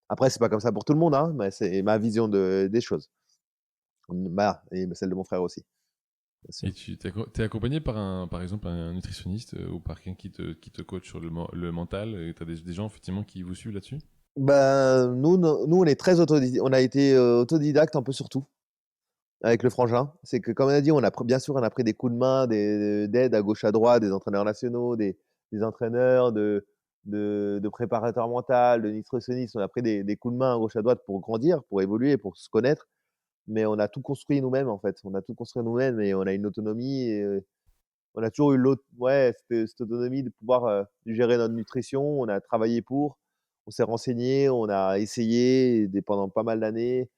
S1: Après, c'est pas comme ça pour tout le monde, hein, mais c'est ma vision des choses. Et celle de mon frère aussi, bien
S2: Et
S1: sûr.
S2: tu t'es accompagné par exemple, un nutritionniste ou par quelqu'un qui te coach sur le mental et tu as des gens effectivement qui vous suivent là-dessus?
S1: Ben, nous, on est très on a été, autodidacte un peu sur tout, avec le frangin. C'est que comme on a dit, bien sûr, on a pris des coups de main, d'aide à gauche, à droite, des entraîneurs nationaux, des entraîneurs, de préparateurs mentaux, de nutritionnistes. On a pris des coups de main à gauche, à droite pour grandir, pour évoluer, pour se connaître. Mais on a tout construit nous-mêmes, en fait. On a tout construit nous-mêmes et on a une autonomie et on a toujours eu cette autonomie de pouvoir, gérer notre nutrition. On a travaillé pour, on s'est renseigné, on a essayé pendant pas mal d'années.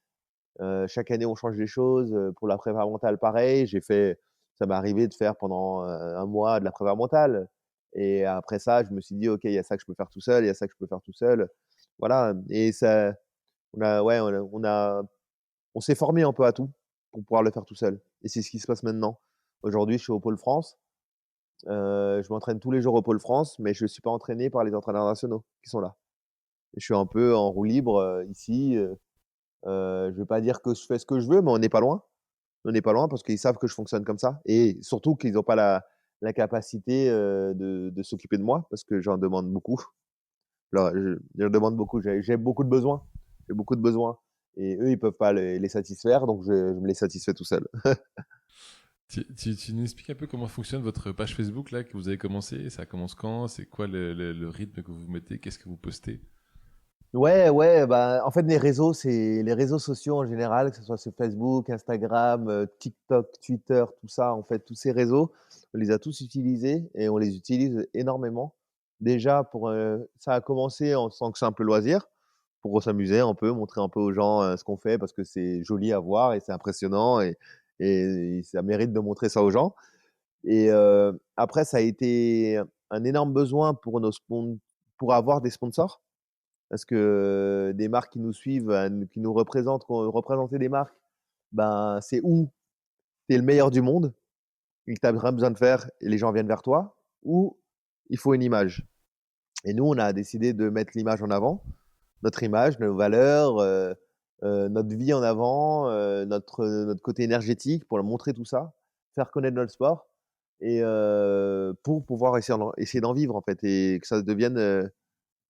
S1: Chaque année, on change les choses. Pour la prépa mentale, pareil. Ça m'est arrivé de faire pendant, 1 mois de la prépa mentale et après ça, je me suis dit: «OK, il y a ça que je peux faire tout seul, il y a ça que je peux faire tout seul». Voilà et ça on a ouais, on s'est formé un peu à tout pour pouvoir le faire tout seul et c'est ce qui se passe maintenant. Aujourd'hui, je suis au Pôle France. Je m'entraîne tous les jours au Pôle France, mais je ne suis pas entraîné par les entraîneurs nationaux qui sont là. Je suis un peu en roue libre, ici, je ne veux pas dire que je fais ce que je veux, mais on n'est pas loin. On n'est pas loin parce qu'ils savent que je fonctionne comme ça et surtout qu'ils ont pas la capacité, de s'occuper de moi parce que j'en demande beaucoup. Alors je leur demande beaucoup, j'ai beaucoup de besoins. J'ai beaucoup de besoins et eux, ils peuvent pas les satisfaire, donc je me les satisfais tout seul.
S2: Tu nous expliques un peu comment fonctionne votre page Facebook là que vous avez commencé? Ça commence quand? C'est quoi le rythme que vous mettez? Qu'est-ce que vous postez?
S1: Ouais, ouais, bah, en fait, c'est les réseaux sociaux en général, que ce soit sur Facebook, Instagram, TikTok, Twitter, tout ça, en fait, tous ces réseaux, on les a tous utilisés et on les utilise énormément. Déjà ça a commencé en tant que simple loisir, pour s'amuser un peu, montrer un peu aux gens, ce qu'on fait parce que c'est joli à voir et c'est impressionnant et ça mérite de montrer ça aux gens et après ça a été un énorme besoin pour avoir des sponsors. Parce que des marques qui nous suivent, qui nous représentent, représenter des marques, ben, c'est où tu es le meilleur du monde et que tu as rien besoin de faire et les gens viennent vers toi, ou il faut une image. Et nous, on a décidé de mettre l'image en avant, notre image, nos valeurs, notre vie en avant, notre côté énergétique pour leur montrer tout ça, faire connaître notre sport et pour pouvoir essayer d'en vivre en fait et que ça devienne,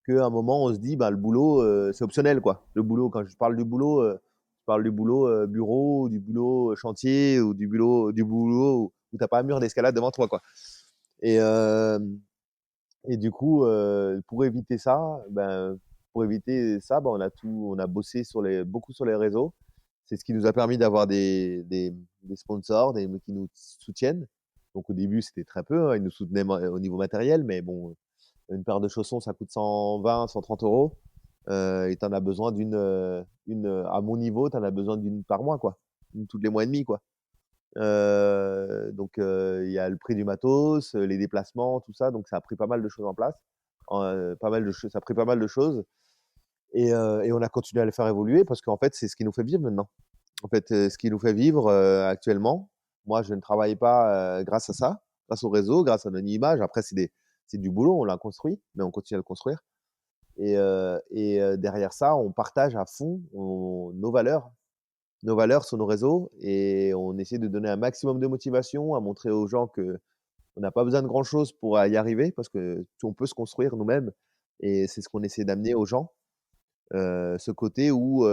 S1: qu'à un moment, on se dit, bah, le boulot, c'est optionnel, quoi. Le boulot, quand je parle du boulot, je parle du boulot bureau, du boulot chantier ou du boulot où tu n'as pas un mur d'escalade devant toi, quoi. Et, et du coup, pour éviter ça, bah, on a bossé beaucoup sur les réseaux. C'est ce qui nous a permis d'avoir des sponsors, qui nous soutiennent. Donc au début, c'était très peu, hein, ils nous soutenaient au niveau matériel, mais bon, une paire de chaussons, ça coûte 120, 130 euros. Et tu en as besoin à mon niveau, tu en as besoin d'une par mois, quoi. Une tous les mois et demi, quoi. Donc, il y a le prix du matos, les déplacements, tout ça. Donc, ça a pris pas mal de choses en place. Ça a pris pas mal de choses. Et on a continué à les faire évoluer parce qu'en fait, c'est ce qui nous fait vivre maintenant. En fait, ce qui nous fait vivre actuellement, moi, je ne travaille pas grâce à ça, grâce au réseau, grâce à notre image. Après, c'est du boulot, on l'a construit, mais on continue à le construire. Derrière ça, on partage à fond nos valeurs sur nos réseaux et on essaie de donner un maximum de motivation, à montrer aux gens que on n'a pas besoin de grand-chose pour y arriver parce que on peut se construire nous-mêmes et c'est ce qu'on essaie d'amener aux gens. Ce côté où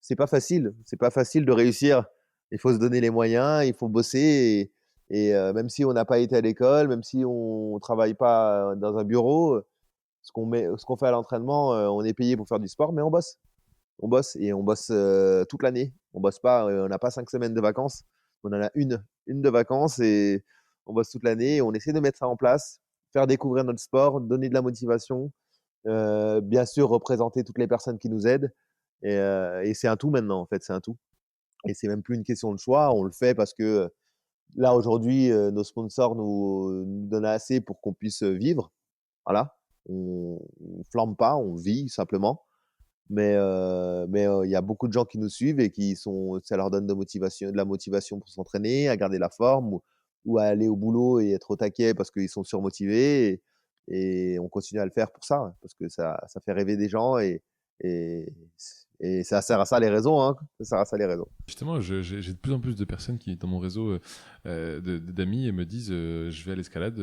S1: c'est pas facile de réussir. Il faut se donner les moyens, il faut bosser et même si on n'a pas été à l'école, même si on travaille pas dans un bureau, ce qu'on fait à l'entraînement, on est payé pour faire du sport, mais on bosse. On bosse et on bosse, toute l'année. On bosse pas, on n'a pas 5 semaines de vacances. On en a une de vacances et on bosse toute l'année et on essaie de mettre ça en place, faire découvrir notre sport, donner de la motivation, bien sûr représenter toutes les personnes qui nous aident Et c'est un tout maintenant, en fait, c'est un tout. Et c'est même plus une question de choix, on le fait parce que là, aujourd'hui, nos sponsors nous donnent assez pour qu'on puisse vivre. Voilà, on flambe pas, on vit simplement. Mais il y a beaucoup de gens qui nous suivent et ça leur donne de la motivation pour s'entraîner, à garder la forme ou à aller au boulot et être au taquet parce qu'ils sont surmotivés. Et on continue à le faire pour ça, hein, parce que ça fait rêver des gens et, et ça sert à ça les raisons. Hein, ça sert à ça les raisons.
S2: Justement, j'ai de plus en plus de personnes qui, dans mon réseau d'amis, et me disent je vais à l'escalade.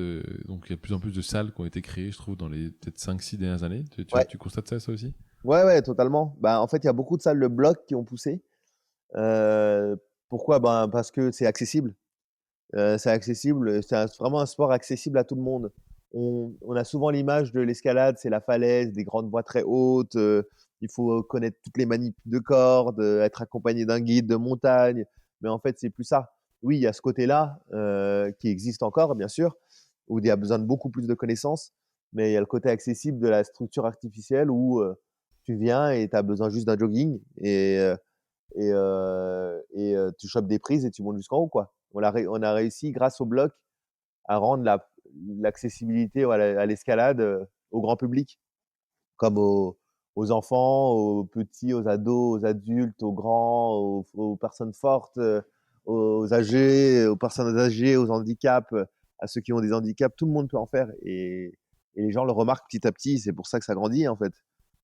S2: Donc il y a de plus en plus de salles qui ont été créées, je trouve, dans les peut-être 5-6 dernières années.
S1: Ouais,
S2: Tu constates ça aussi?
S1: ouais, ouais, totalement. Bah, en fait, il y a beaucoup de salles de bloc qui ont poussé. Euh, Pourquoi? Ben, parce que c'est accessible. C'est accessible, vraiment un sport accessible à tout le monde. On a souvent l'image de l'escalade, c'est la falaise, des grandes voies très hautes, il faut connaître toutes les manips de cordes, être accompagné d'un guide de montagne, mais en fait, c'est plus ça. Oui, il y a ce côté-là, qui existe encore, bien sûr, où il y a besoin de beaucoup plus de connaissances, mais il y a le côté accessible de la structure artificielle où, tu viens et tu as besoin juste d'un jogging et tu chopes des prises et tu montes jusqu'en haut, quoi. On a réussi, grâce au bloc, à rendre l'accessibilité à l'escalade au grand public, comme aux enfants, aux petits, aux ados, aux adultes, aux grands, aux personnes fortes, aux âgés, aux personnes âgées, aux handicaps, à ceux qui ont des handicaps. Tout le monde peut en faire et les gens le remarquent petit à petit. C'est pour ça que ça grandit, en fait.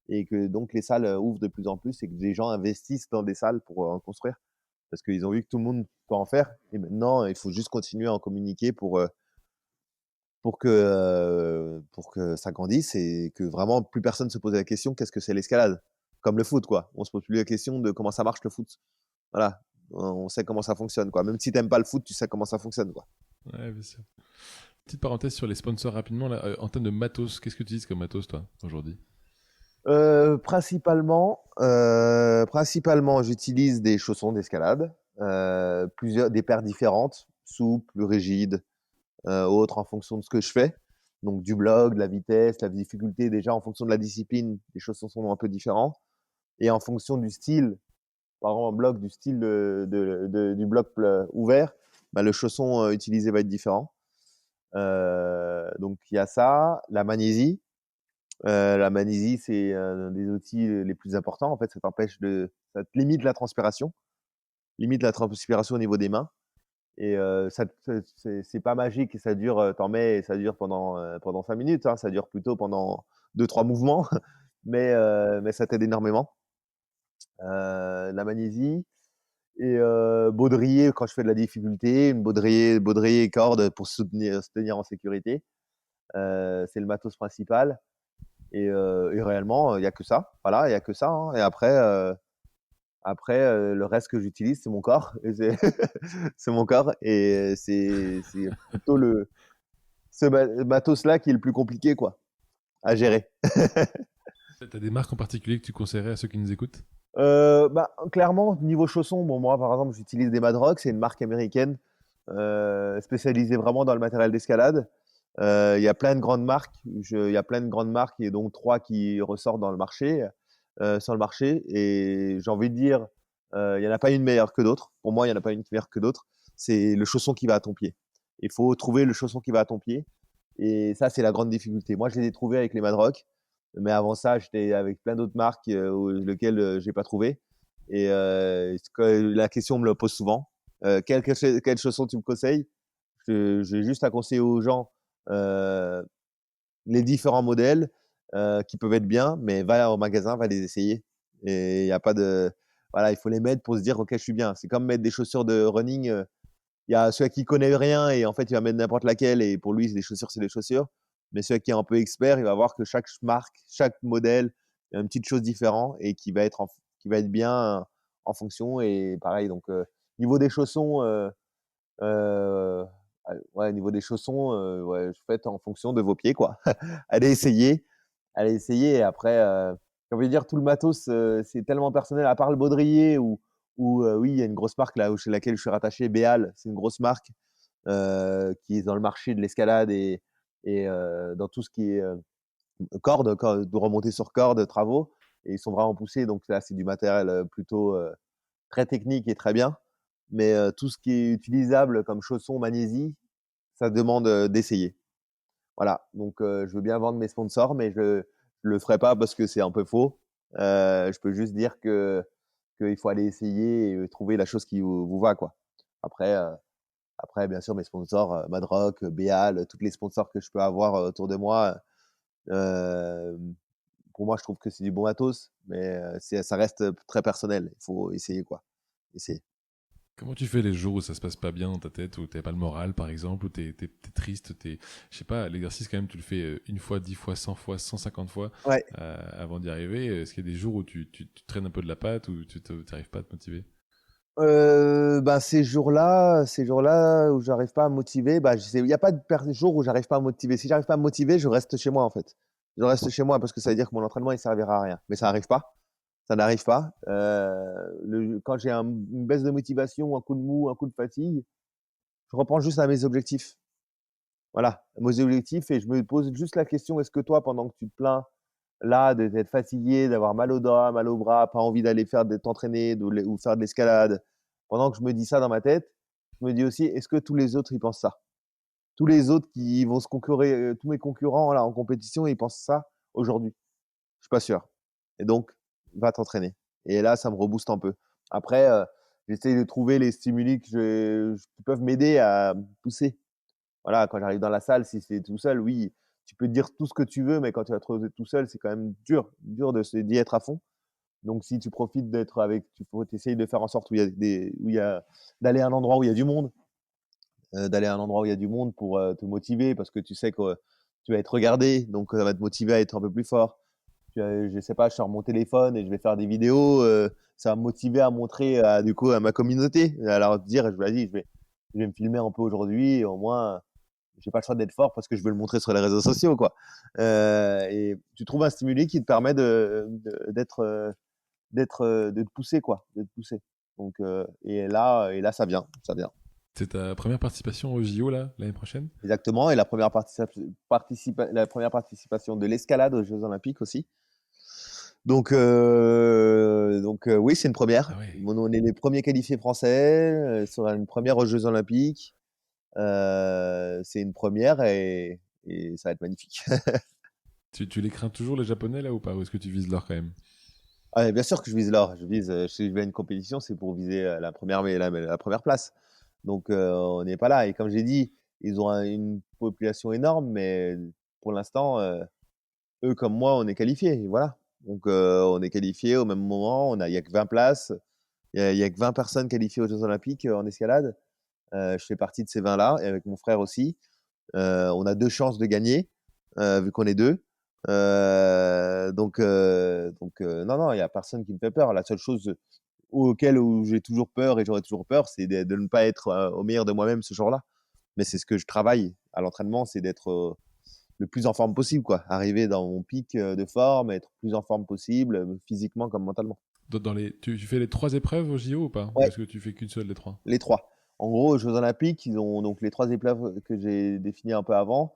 S1: Et que donc les salles ouvrent de plus en plus et que les gens investissent dans des salles pour en construire parce qu'ils ont vu que tout le monde peut en faire. Et maintenant, il faut juste continuer à en communiquer pour que ça grandisse et que vraiment plus personne se pose la question qu'est-ce que c'est l'escalade? Comme le foot, quoi. On se pose plus la question de comment ça marche le foot. Voilà, on sait comment ça fonctionne, quoi. Même si t'aimes pas le foot, tu sais comment ça fonctionne, quoi.
S2: Ouais, bien sûr. Petite parenthèse sur les sponsors rapidement. Là, en termes de matos, qu'est-ce que tu utilises comme matos, toi, aujourd'hui?
S1: Principalement, j'utilise des chaussons d'escalade, des paires différentes, souples, plus rigides, autres en fonction de ce que je fais. Donc du bloc, de la vitesse, la difficulté, déjà en fonction de la discipline, les chaussons sont un peu différents. Et en fonction du style, par exemple en bloc, du style du bloc ouvert, bah, le chausson utilisé va être différent. Donc il y a ça, la magnésie. La magnésie, c'est un des outils les plus importants. En fait, ça te limite la transpiration, au niveau des mains. Et c'est pas magique, ça dure, t'en mets et ça dure pendant 5 minutes, hein, ça dure plutôt pendant 2-3 mouvements, mais ça t'aide énormément. La magnésie et baudrier quand je fais de la difficulté, baudrier corde pour se tenir en sécurité. C'est le matos principal et réellement, il y a que ça. Voilà, il y a que ça, hein. Et après, le reste que j'utilise, c'est mon corps. Et c'est c'est mon corps et c'est plutôt matos-là qui est le plus compliqué, quoi, à gérer.
S2: T'as des marques en particulier que tu conseillerais à ceux qui nous écoutent?
S1: Bah, clairement, niveau chaussons, bon, moi, par exemple, j'utilise des Madrox, c'est une marque américaine spécialisée vraiment dans le matériel d'escalade. Il y a plein de grandes marques. Il y a plein de grandes marques et donc trois qui ressortent dans le marché, sur le marché. Et j'ai envie de dire, il n'y en a pas une meilleure que d'autres. Pour moi, il n'y en a pas une meilleure que d'autres. C'est le chausson qui va à ton pied. Il faut trouver le chausson qui va à ton pied. Et ça, c'est la grande difficulté. Moi, je les ai trouvés avec les Madrock. Mais avant ça, j'étais avec plein d'autres marques lesquelles j'ai pas trouvé. Et la question on me le pose souvent. Quelle chanson tu me conseilles? J'ai juste à conseiller aux gens euh, les différents modèles qui peuvent être bien, mais va au magasin, va les essayer. Et il y a pas de, voilà, il faut les mettre pour se dire ok, je suis bien. C'est comme mettre des chaussures de running. Il y a celui qui connaît rien et en fait il va mettre n'importe laquelle et pour lui les chaussures c'est des chaussures. Mais celui qui est un peu expert, il va voir que chaque marque, chaque modèle, il y a une petite chose différente et qui va être bien en fonction. Et pareil, donc niveau des chaussons, euh, ouais, niveau des chaussons, ouais, faites en fonction de vos pieds, quoi. Allez essayer, allez essayer. Et après, j'ai envie de dire, tout le matos, c'est tellement personnel, à part le baudrier ou oui, il y a une grosse marque là chez laquelle je suis rattaché, Béal, c'est une grosse marque qui est dans le marché de l'escalade et dans tout ce qui est de remonter sur corde, travaux. et ils sont vraiment poussés. Donc là, c'est du matériel plutôt très technique et très bien. Mais tout ce qui est utilisable comme chaussons magnésie, ça demande d'essayer. Voilà. Donc je veux bien vendre mes sponsors, mais je le ferai pas parce que c'est un peu faux. Je peux juste dire qu'il faut aller essayer et trouver la chose qui vous va, quoi. Après, après, bien sûr, mes sponsors, Madrock, Béal, tous les sponsors que je peux avoir autour de moi, euh, pour moi, je trouve que c'est du bon matos, mais ça reste très personnel. Il faut essayer, quoi. Essayer.
S2: Comment tu fais les jours où ça se passe pas bien dans ta tête, où t'as pas le moral, par exemple, où t'es triste, je sais pas, l'exercice quand même, tu le fais une fois, 10 fois, 100 fois, 150 fois
S1: Ouais.
S2: avant d'y arriver. Est-ce qu'il y a des jours où tu traînes un peu de la patte, ou tu n'arrives pas à te motiver?
S1: Ben, ces jours-là où j'arrive pas à me motiver, bah, il n'y a pas de jour où j'arrive pas à me motiver. Si j'arrive pas à me motiver, je reste chez moi en fait. Je reste chez moi parce que ça veut dire que mon entraînement il servira à rien. Mais ça n'arrive pas. Ça n'arrive pas. Quand j'ai une baisse de motivation, un coup de mou, un coup de fatigue, je reprends juste à mes objectifs. Voilà, mes objectifs et je me pose juste la question, est-ce que toi, pendant que tu te plains là d'être fatigué, d'avoir mal aux doigts, mal aux bras, pas envie d'aller t'entraîner ou faire de l'escalade, pendant que je me dis ça dans ma tête, je me dis aussi, est-ce que tous les autres, ils pensent ça? Tous les autres qui vont se concurrer, tous mes concurrents là en compétition, ils pensent ça aujourd'hui? Je suis pas sûr. Et donc, va t'entraîner. Et là, ça me rebooste un peu. Après, j'essaye de trouver les stimuli qui peuvent m'aider à me pousser. Voilà, quand j'arrive dans la salle, si c'est tout seul, oui, tu peux dire tout ce que tu veux, mais quand tu vas te retrouver tout seul, c'est quand même dur d'y être à fond. Donc, si tu profites d'être avec, tu faut essayer de faire en sorte d'aller à un endroit où il y a du monde, pour te motiver, parce que tu sais que tu vas être regardé, donc ça va te motiver à être un peu plus fort. Je sais pas, je sors mon téléphone et je vais faire des vidéos, ça va me motiver à montrer du coup à ma communauté. Alors dire, je vais me filmer un peu aujourd'hui, et au moins j'ai pas le choix d'être fort parce que je veux le montrer sur les réseaux sociaux, quoi. Et tu trouves un stimuli qui te permet de te pousser, quoi, de te pousser. Donc et là ça vient, ça vient.
S2: C'est ta première participation au JO là, l'année prochaine?
S1: Exactement. Et la première participation de l'escalade aux Jeux Olympiques aussi. Donc, oui, c'est une première.
S2: Ah ouais.
S1: On est les premiers qualifiés français. Ce sera une première aux Jeux Olympiques. C'est une première et ça va être magnifique.
S2: Tu les crains toujours les Japonais là ou pas? Ou est-ce que tu vises l'or quand même?
S1: Ah, bien sûr que je vise l'or. Si je vais à une compétition, c'est pour viser la première place. Donc, on n'est pas là. Et comme j'ai dit, ils ont une population énorme, mais pour l'instant, eux comme moi, on est qualifiés. Et voilà. Donc, on est qualifiés au même moment. Il n'y a que 20 places. Il y a que 20 personnes qualifiées aux Jeux Olympiques en escalade. Je fais partie de ces 20-là, et avec mon frère aussi. On a deux chances de gagner, vu qu'on est deux. Donc, non, non, il n'y a personne qui me fait peur. La seule chose où j'ai toujours peur et j'aurai toujours peur, c'est de ne pas être au meilleur de moi-même ce jour-là. Mais c'est ce que je travaille à l'entraînement, c'est d'être le plus en forme possible, quoi. Arriver dans mon pic de forme, être le plus en forme possible, physiquement comme mentalement.
S2: Tu fais les trois épreuves au JO ou pas? Ou
S1: Ouais,
S2: est-ce que tu fais qu'une seule des trois?
S1: les trois. En gros, aux Jeux Olympiques, ils ont donc les trois épreuves que j'ai définies un peu avant.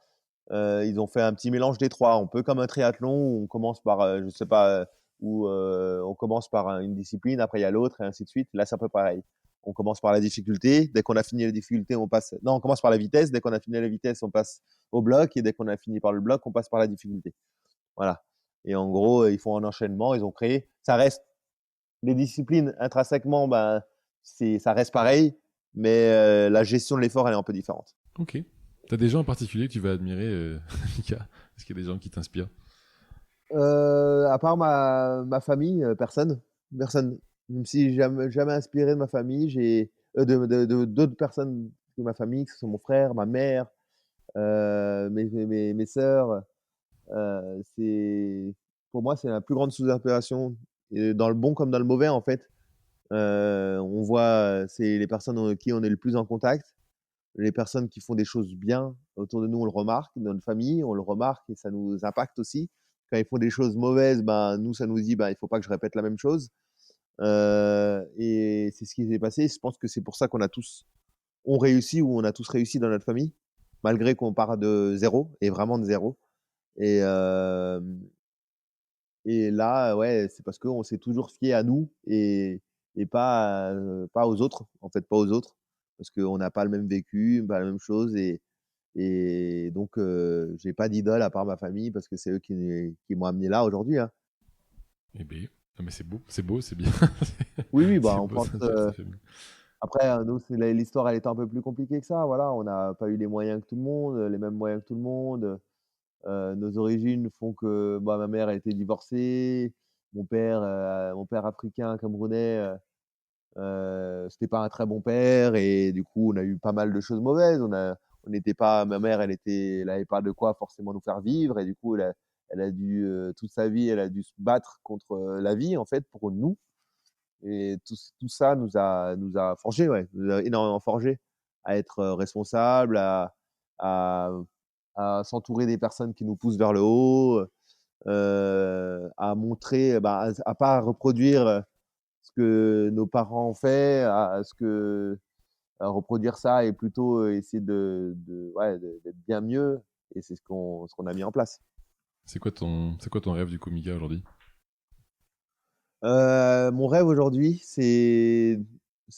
S1: Ils ont fait un petit mélange des trois. On peut comme un triathlon où on commence par, je sais pas, où on commence par une discipline, après il y a l'autre et ainsi de suite. Là, c'est un peu pareil. On commence par la difficulté. Dès qu'on a fini la difficulté, on passe. Non, on commence par la vitesse. Dès qu'on a fini la vitesse, on passe au bloc. Et dès qu'on a fini par le bloc, on passe par la difficulté. Voilà. Et en gros, ils font un enchaînement. Ils ont créé. Ça reste les disciplines intrinsèquement, ben, ça reste pareil, mais la gestion de l'effort, elle est un peu différente.
S2: Ok. T'as des gens en particulier que tu vas admirer, Mika? Est-ce qu'il y a des gens qui t'inspirent?
S1: À part ma famille, personne. Personne. Je me suis jamais inspiré de ma famille. J'ai d'autres personnes que ma famille, que ce soit mon frère, ma mère, mes sœurs. Pour moi, c'est la plus grande sous-inspiration, et dans le bon comme dans le mauvais, en fait. On voit, c'est les personnes avec qui on est le plus en contact. Les personnes qui font des choses bien autour de nous, on le remarque. Dans notre famille, on le remarque et ça nous impacte aussi. Quand ils font des choses mauvaises, ben, nous, ça nous dit, ben, il ne faut pas que je répète la même chose. Et c'est ce qui s'est passé. Je pense que c'est pour ça on réussit ou on a tous réussi dans notre famille, malgré qu'on part de zéro et vraiment de zéro. Et, et là, ouais, c'est parce qu'on s'est toujours fié à nous et pas aux autres, en fait, pas aux autres. Parce qu'on n'a pas le même vécu, pas la même chose et donc j'ai pas d'idole à part ma famille parce que c'est eux qui m'ont amené là aujourd'hui, hein.
S2: Eh beh, ah mais c'est beau, c'est bien.
S1: Oui, oui, bah,
S2: C'est
S1: on
S2: beau
S1: pense,
S2: sentir sa famille.
S1: après, nous, c'est l'histoire, elle était un peu plus compliquée que ça, voilà. On n'a pas eu les moyens que tout le monde, les mêmes moyens que tout le monde. Nos origines font que, bah, ma mère a été divorcée, mon père africain camerounais, c'était pas un très bon père et du coup, on a eu pas mal de choses mauvaises. On n'était pas ma mère, elle avait pas de quoi forcément nous faire vivre et du coup, elle a dû, toute sa vie, elle a dû se battre contre, la vie, en fait, pour nous et tout ça nous a forgés, ouais, nous a énormément forgés à être, responsables, à à s'entourer des personnes qui nous poussent vers le haut, à montrer, bah, à pas reproduire, ce que nos parents ont fait, à ce que à reproduire ça et plutôt, essayer d'être bien mieux et c'est ce qu'on a mis en place.
S2: C'est quoi ton rêve du coup, Mika, aujourd'hui?
S1: Mon rêve aujourd'hui, c'est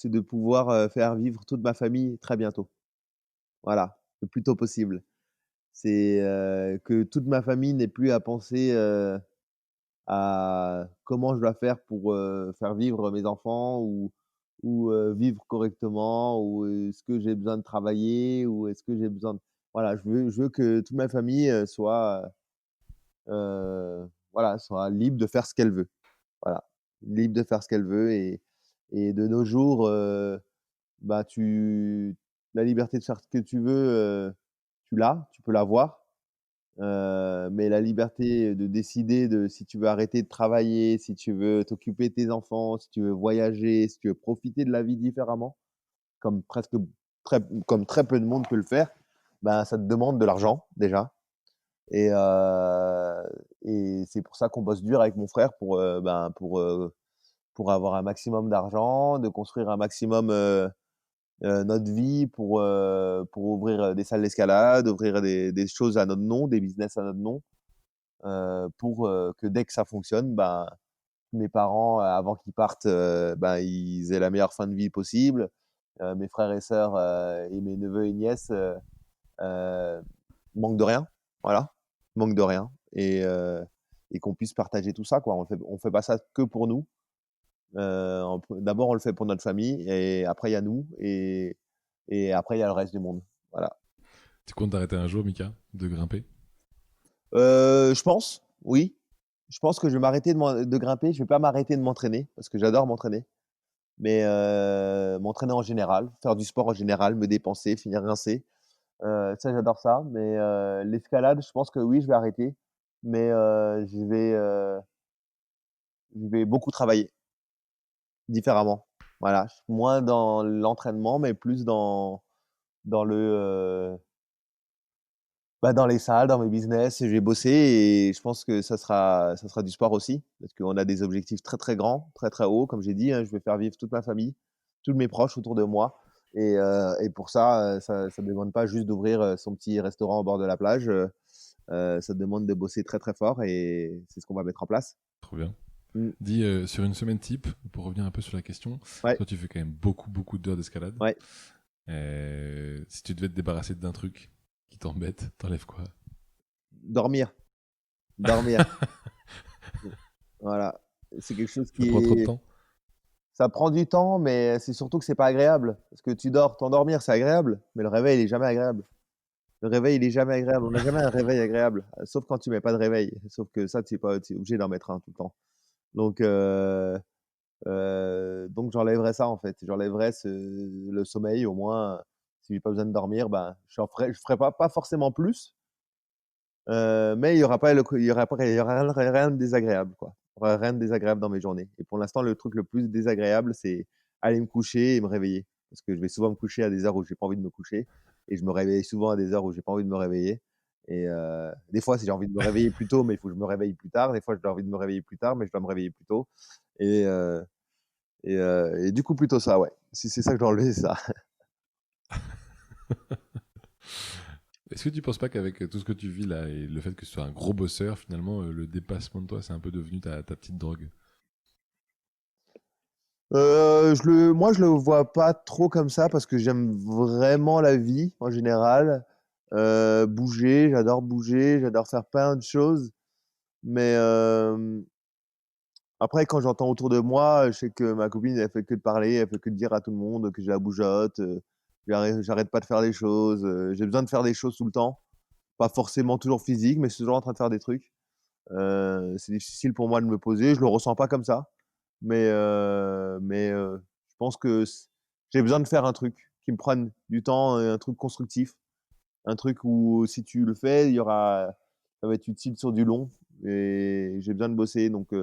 S1: de pouvoir, faire vivre toute ma famille très bientôt. Voilà, le plus tôt possible. C'est, que toute ma famille n'ait plus à penser, à comment je dois faire pour, faire vivre mes enfants ou vivre correctement ou est-ce que j'ai besoin de travailler ou est-ce que j'ai besoin de voilà, je veux que toute ma famille, soit, voilà, soit libre de faire ce qu'elle veut. Voilà, libre de faire ce qu'elle veut et de nos jours, bah, tu la liberté de faire ce que tu veux, tu l'as, tu peux l'avoir. Mais la liberté de décider de si tu veux arrêter de travailler, si tu veux t'occuper de tes enfants, si tu veux voyager, si tu veux profiter de la vie différemment, comme presque comme très peu de monde peut le faire, ben, ça te demande de l'argent déjà et c'est pour ça qu'on bosse dur avec mon frère pour avoir un maximum d'argent, de construire un maximum, notre vie pour ouvrir, des salles d'escalade, ouvrir des choses à notre nom, des business à notre nom. Pour, que dès que ça fonctionne, ben, mes parents, avant qu'ils partent, ben, ils aient la meilleure fin de vie possible. Mes frères et sœurs, et mes neveux et nièces, heu, manquent de rien, voilà, manquent de rien et qu'on puisse partager tout ça, quoi. On fait pas ça que pour nous. D'abord, on le fait pour notre famille et après il y a nous et après il y a le reste du monde. Voilà.
S2: Tu comptes t'arrêter un jour, Mika, de grimper?
S1: Je pense, oui. Je pense que je vais m'arrêter de grimper. Je vais pas m'arrêter de m'entraîner parce que j'adore m'entraîner. Mais m'entraîner en général, faire du sport en général, me dépenser, finir rincé, ça j'adore ça. Mais l'escalade, je pense que oui, je vais arrêter. Mais je vais beaucoup travailler différemment. Voilà, moins dans l'entraînement, mais plus dans dans les salles, dans mes business, je vais bosser et je pense que ça sera du sport aussi, parce qu'on a des objectifs très, très grands, très, très hauts. Comme j'ai dit, hein, je vais faire vivre toute ma famille, tous mes proches autour de moi et pour ça, ça demande pas juste d'ouvrir, son petit restaurant au bord de la plage, ça demande de bosser très, très fort et c'est ce qu'on va mettre en place.
S2: Trop bien.
S1: Mmh.
S2: Dis, sur une semaine type, pour revenir un peu sur la question,
S1: Ouais,
S2: toi tu fais quand même beaucoup d'heures d'escalade.
S1: ouais.
S2: Si tu devais te débarrasser d'un truc qui t'embête, t'enlèves quoi?
S1: Dormir, dormir. Voilà. C'est quelque chose
S2: Ça
S1: qui
S2: prend trop de
S1: est
S2: temps?
S1: ça prend du temps, mais c'est surtout que c'est pas agréable. Parce que tu dors, t'endormir, c'est agréable, mais le réveil, il est jamais agréable. Le réveil, il est jamais agréable. On n'a jamais un réveil agréable, sauf quand tu mets pas de réveil. Sauf que ça, tu es obligé d'en mettre un tout le temps. Donc donc j'enlèverais ça, en fait. J'enlèverais le sommeil au moins, si j'ai pas besoin de dormir, ben, je ferais pas forcément plus, mais il y aura pas il y aura rien de désagréable, quoi. Il y aura rien de désagréable dans mes journées et pour l'instant, le truc le plus désagréable, c'est aller me coucher et me réveiller. Parce que je vais souvent me coucher à des heures où j'ai pas envie de me coucher et je me réveille souvent à des heures où j'ai pas envie de me réveiller et des fois, si j'ai envie de me réveiller plus tôt, mais il faut que je me réveille plus tard. Des fois, j'ai envie de me réveiller plus tard, mais je dois me réveiller plus tôt et et du coup, plutôt ça, ouais. Si c'est ça que je dois enlever, c'est ça.
S2: Est-ce que tu penses pas qu'avec tout ce que tu vis là et le fait que tu sois un gros bosseur, finalement, le dépassement de toi, c'est un peu devenu ta petite drogue?
S1: Moi, je le vois pas trop comme ça parce que j'aime vraiment la vie en général. Bouger, j'adore faire plein de choses. Mais après, quand j'entends autour de moi, je sais que ma copine, elle fait que de parler, elle fait que de dire à tout le monde que j'ai la bougeotte, j'arrête pas de faire des choses. J'ai besoin de faire des choses tout le temps. Pas forcément toujours physique, mais je suis toujours en train de faire des trucs. C'est difficile pour moi de me poser. Je le ressens pas comme ça. Mais je pense que j'ai besoin de faire un truc qui me prenne du temps, un truc constructif, un truc où si tu le fais, ça va être utile sur du long. Et j'ai besoin de bosser, donc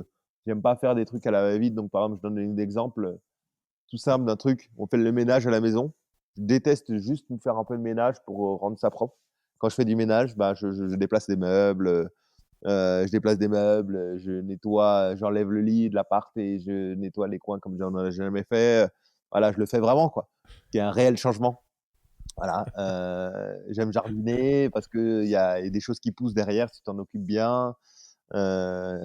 S1: j'aime pas faire des trucs à la va-vite. Donc par exemple, je donne un exemple tout simple d'un truc. On fait le ménage à la maison. Je déteste juste me faire un peu de ménage pour rendre ça propre. Quand je fais du ménage, bah, je déplace des meubles, je nettoie, j'enlève le lit de l'appart et je nettoie les coins comme j'en ai jamais fait. Voilà, je le fais vraiment, quoi. Il y a un réel changement. Voilà, j'aime jardiner parce qu'il y a des choses qui poussent derrière si tu t'en occupes bien. Euh,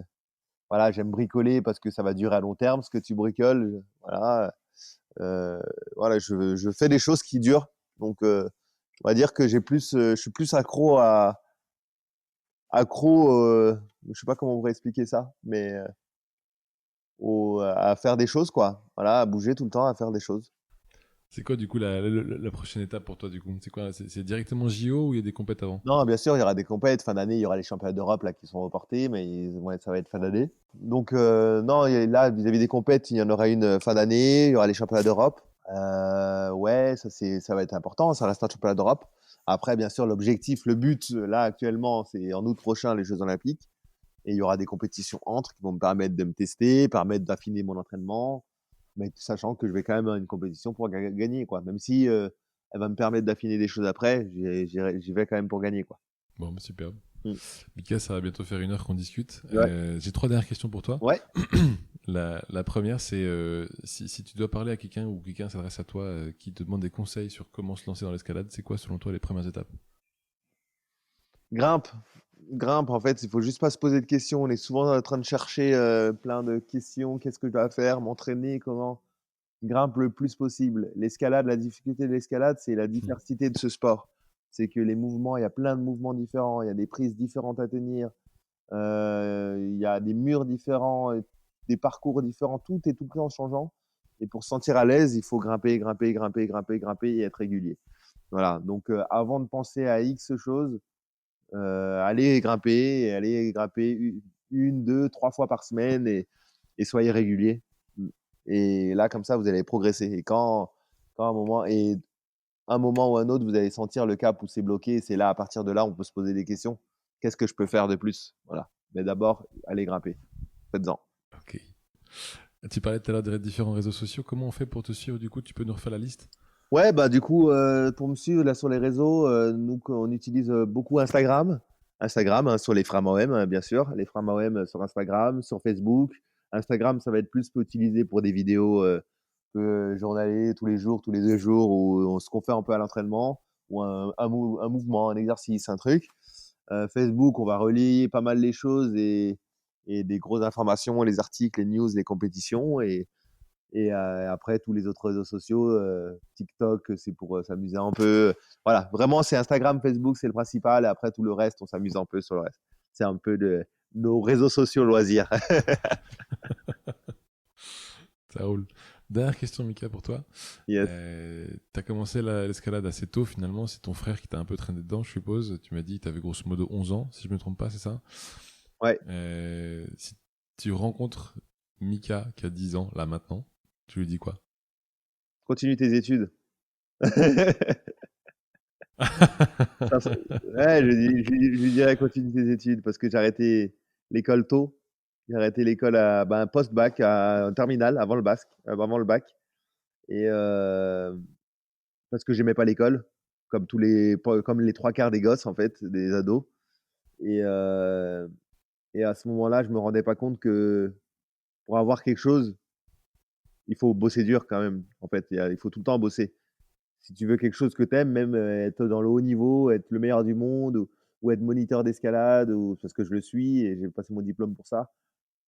S1: voilà, j'aime bricoler parce que ça va durer à long terme ce que tu bricoles. Voilà, euh, voilà, je fais des choses qui durent. Donc, on va dire que je suis plus accro, je sais pas comment on pourrait expliquer ça, mais à faire des choses, quoi. Voilà, à bouger tout le temps, à faire des choses.
S2: C'est quoi du coup la prochaine étape pour toi du coup? C'est quoi? C'est directement JO ou il y a des compètes avant?
S1: Non, bien sûr, il y aura des compètes. Fin d'année, il y aura les championnats d'Europe là qui sont reportés, mais ça va être fin d'année. Donc, non, là, vis-à-vis des compètes, il y en aura une fin d'année. Il y aura les championnats d'Europe. Ouais, ça va être important. Ça reste un championnat d'Europe. Après, bien sûr, l'objectif, le but, là, actuellement, c'est en août prochain, les Jeux Olympiques. Et il y aura des compétitions entre qui vont me permettre de me tester, permettre d'affiner mon entraînement, mais sachant que je vais quand même à une compétition pour gagner, quoi. Même si elle va me permettre d'affiner des choses après, j'y vais quand même pour gagner, quoi.
S2: Bon, bah, superbe.
S1: Mm.
S2: Mika, ça va bientôt faire 1 heure qu'on discute.
S1: Ouais.
S2: J'ai 3 dernières questions pour toi.
S1: Ouais.
S2: La première, c'est si tu dois parler à quelqu'un ou quelqu'un s'adresse à toi qui te demande des conseils sur comment se lancer dans l'escalade, c'est quoi selon toi les premières étapes?
S1: Grimpe. Grimpe, en fait, il faut juste pas se poser de questions. On est souvent en train de chercher plein de questions. Qu'est-ce que je dois faire? M'entraîner? Comment? Grimpe le plus possible. L'escalade, la difficulté de l'escalade, c'est la
S2: Hmm.
S1: diversité de ce sport. C'est que les mouvements, il y a plein de mouvements différents, il y a des prises différentes à tenir, il y a des murs différents, des parcours différents, tout est tout le temps changeant. Et pour se sentir à l'aise, il faut grimper et être régulier. Voilà, donc avant de penser à X choses, allez grimper une, deux, trois fois par semaine et soyez régulier. Et là, comme ça, vous allez progresser. Et quand un moment ou un autre, vous allez sentir le cap où c'est bloqué, c'est là, à partir de là, on peut se poser des questions. Qu'est-ce que je peux faire de plus? Voilà. Mais d'abord, allez grimper. Faites-en.
S2: Ok. Tu parlais tout à l'heure des différents réseaux sociaux. Comment on fait pour te suivre du coup? Tu peux nous refaire la liste?
S1: Ouais, bah du coup, pour me suivre là sur les réseaux, nous, on utilise beaucoup Instagram. Instagram, hein, sur les Frames OM, bien sûr. Les Frames OM sur Instagram, sur Facebook. Instagram, ça va être plus utilisé pour des vidéos journaliers, tous les jours, tous les 2 jours, ou ce qu'on fait un peu à l'entraînement, ou un mouvement, un exercice, un truc. Facebook, on va relier pas mal les choses et des grosses informations, les articles, les news, les compétitions. Et après, tous les autres réseaux sociaux, TikTok, c'est pour s'amuser un peu. Voilà, vraiment, c'est Instagram, Facebook, c'est le principal. Et après, tout le reste, on s'amuse un peu sur le reste. C'est un peu de nos réseaux sociaux loisirs.
S2: Ça roule. Dernière question, Mika, pour toi.
S1: Yes.
S2: T'as commencé l'escalade assez tôt finalement. C'est ton frère qui t'a un peu traîné dedans, je suppose. Tu m'as dit que t'avais grosso modo 11 ans, si je me trompe pas, c'est ça?
S1: Ouais,
S2: Si tu rencontres Mika qui a 10 ans, là maintenant, tu lui dis quoi?
S1: continue tes études. Ouais, je lui dirais continue tes études parce que j'ai arrêté l'école tôt. J'ai arrêté l'école à ben, post-bac, en terminale, avant le bac. Et parce que j'aimais pas l'école, comme les trois quarts des gosses, en fait, des ados. Et, euh, et à ce moment-là, je me rendais pas compte que pour avoir quelque chose, il faut bosser dur quand même. En fait, il faut tout le temps bosser. si tu veux quelque chose que tu aimes, même, être dans le haut niveau, être le meilleur du monde ou être moniteur d'escalade ou parce que je le suis et j'ai passé mon diplôme pour ça.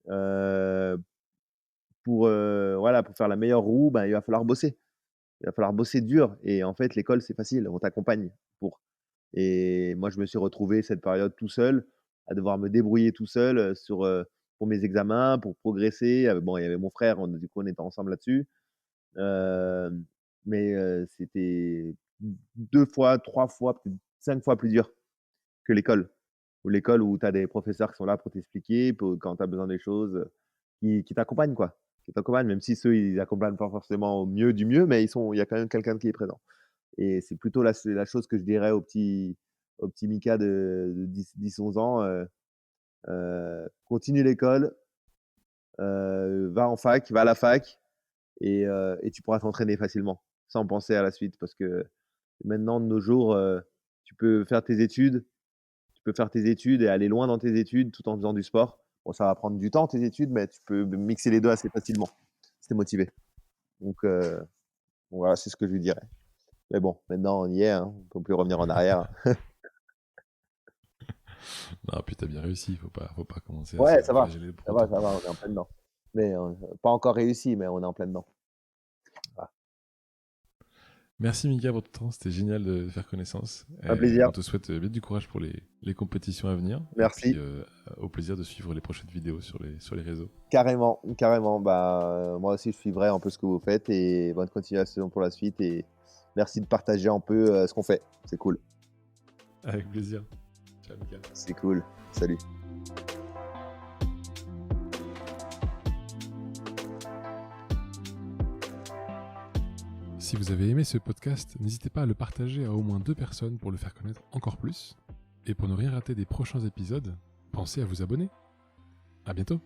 S1: Heu, voilà, pour faire la meilleure roue, ben, il va falloir bosser. Il va falloir bosser dur et en fait, l'école, c'est facile, on t'accompagne pour. Et moi, je me suis retrouvé cette période tout seul, à devoir me débrouiller tout seul, pour mes examens, pour progresser. Bon, il y avait mon frère, du coup, on était ensemble là-dessus. Hem, c'était 2 fois, 3 fois, peut-être 5 fois plus dur que l'école. Ou l'école où tu as des professeurs qui sont là pour t'expliquer, pour quand tu as besoin des choses, qui t'accompagnent, quoi. Qui t'accompagnent, même si ceux, ils accompagnent pas forcément au mieux du mieux, mais il y a quand même quelqu'un qui est présent. Et c'est plutôt la chose que je dirais au petit Mika de 10-11 ans, continue l'école, va à la fac et tu pourras t'entraîner facilement, sans penser à la suite. Parce que maintenant, de nos jours, tu peux faire tes études et aller loin dans tes études tout en faisant du sport. Bon, ça va prendre du temps, tes études, mais tu peux mixer les 2 assez facilement, si tu es motivé. Donc voilà, c'est ce que je lui dirais. Mais bon, maintenant on y est, hein, on ne peut plus revenir en arrière.
S2: Non, puis t'as bien réussi, faut pas commencer à se
S1: Ouais, ça va,
S2: flageller pour
S1: ça va,
S2: autant.
S1: ça va, on est en plein dedans. Mais pas encore réussi, mais on est en plein dedans. Voilà.
S2: Merci Mika pour ton temps, c'était génial de faire connaissance.
S1: Un
S2: Et
S1: plaisir.
S2: on te souhaite bien du courage pour les compétitions à venir. Et puis
S1: Merci.
S2: au plaisir de suivre les prochaines vidéos sur les réseaux.
S1: Carrément, carrément. Bah, moi aussi, je suivrai un peu ce que vous faites et bonne continuation pour la suite. Et merci de partager un peu ce qu'on fait. C'est cool.
S2: Avec plaisir. Ciao Mika.
S1: C'est cool. Salut.
S2: Si vous avez aimé ce podcast, n'hésitez pas à le partager à au moins 2 personnes pour le faire connaître encore plus. Et pour ne rien rater des prochains épisodes, pensez à vous abonner. À bientôt.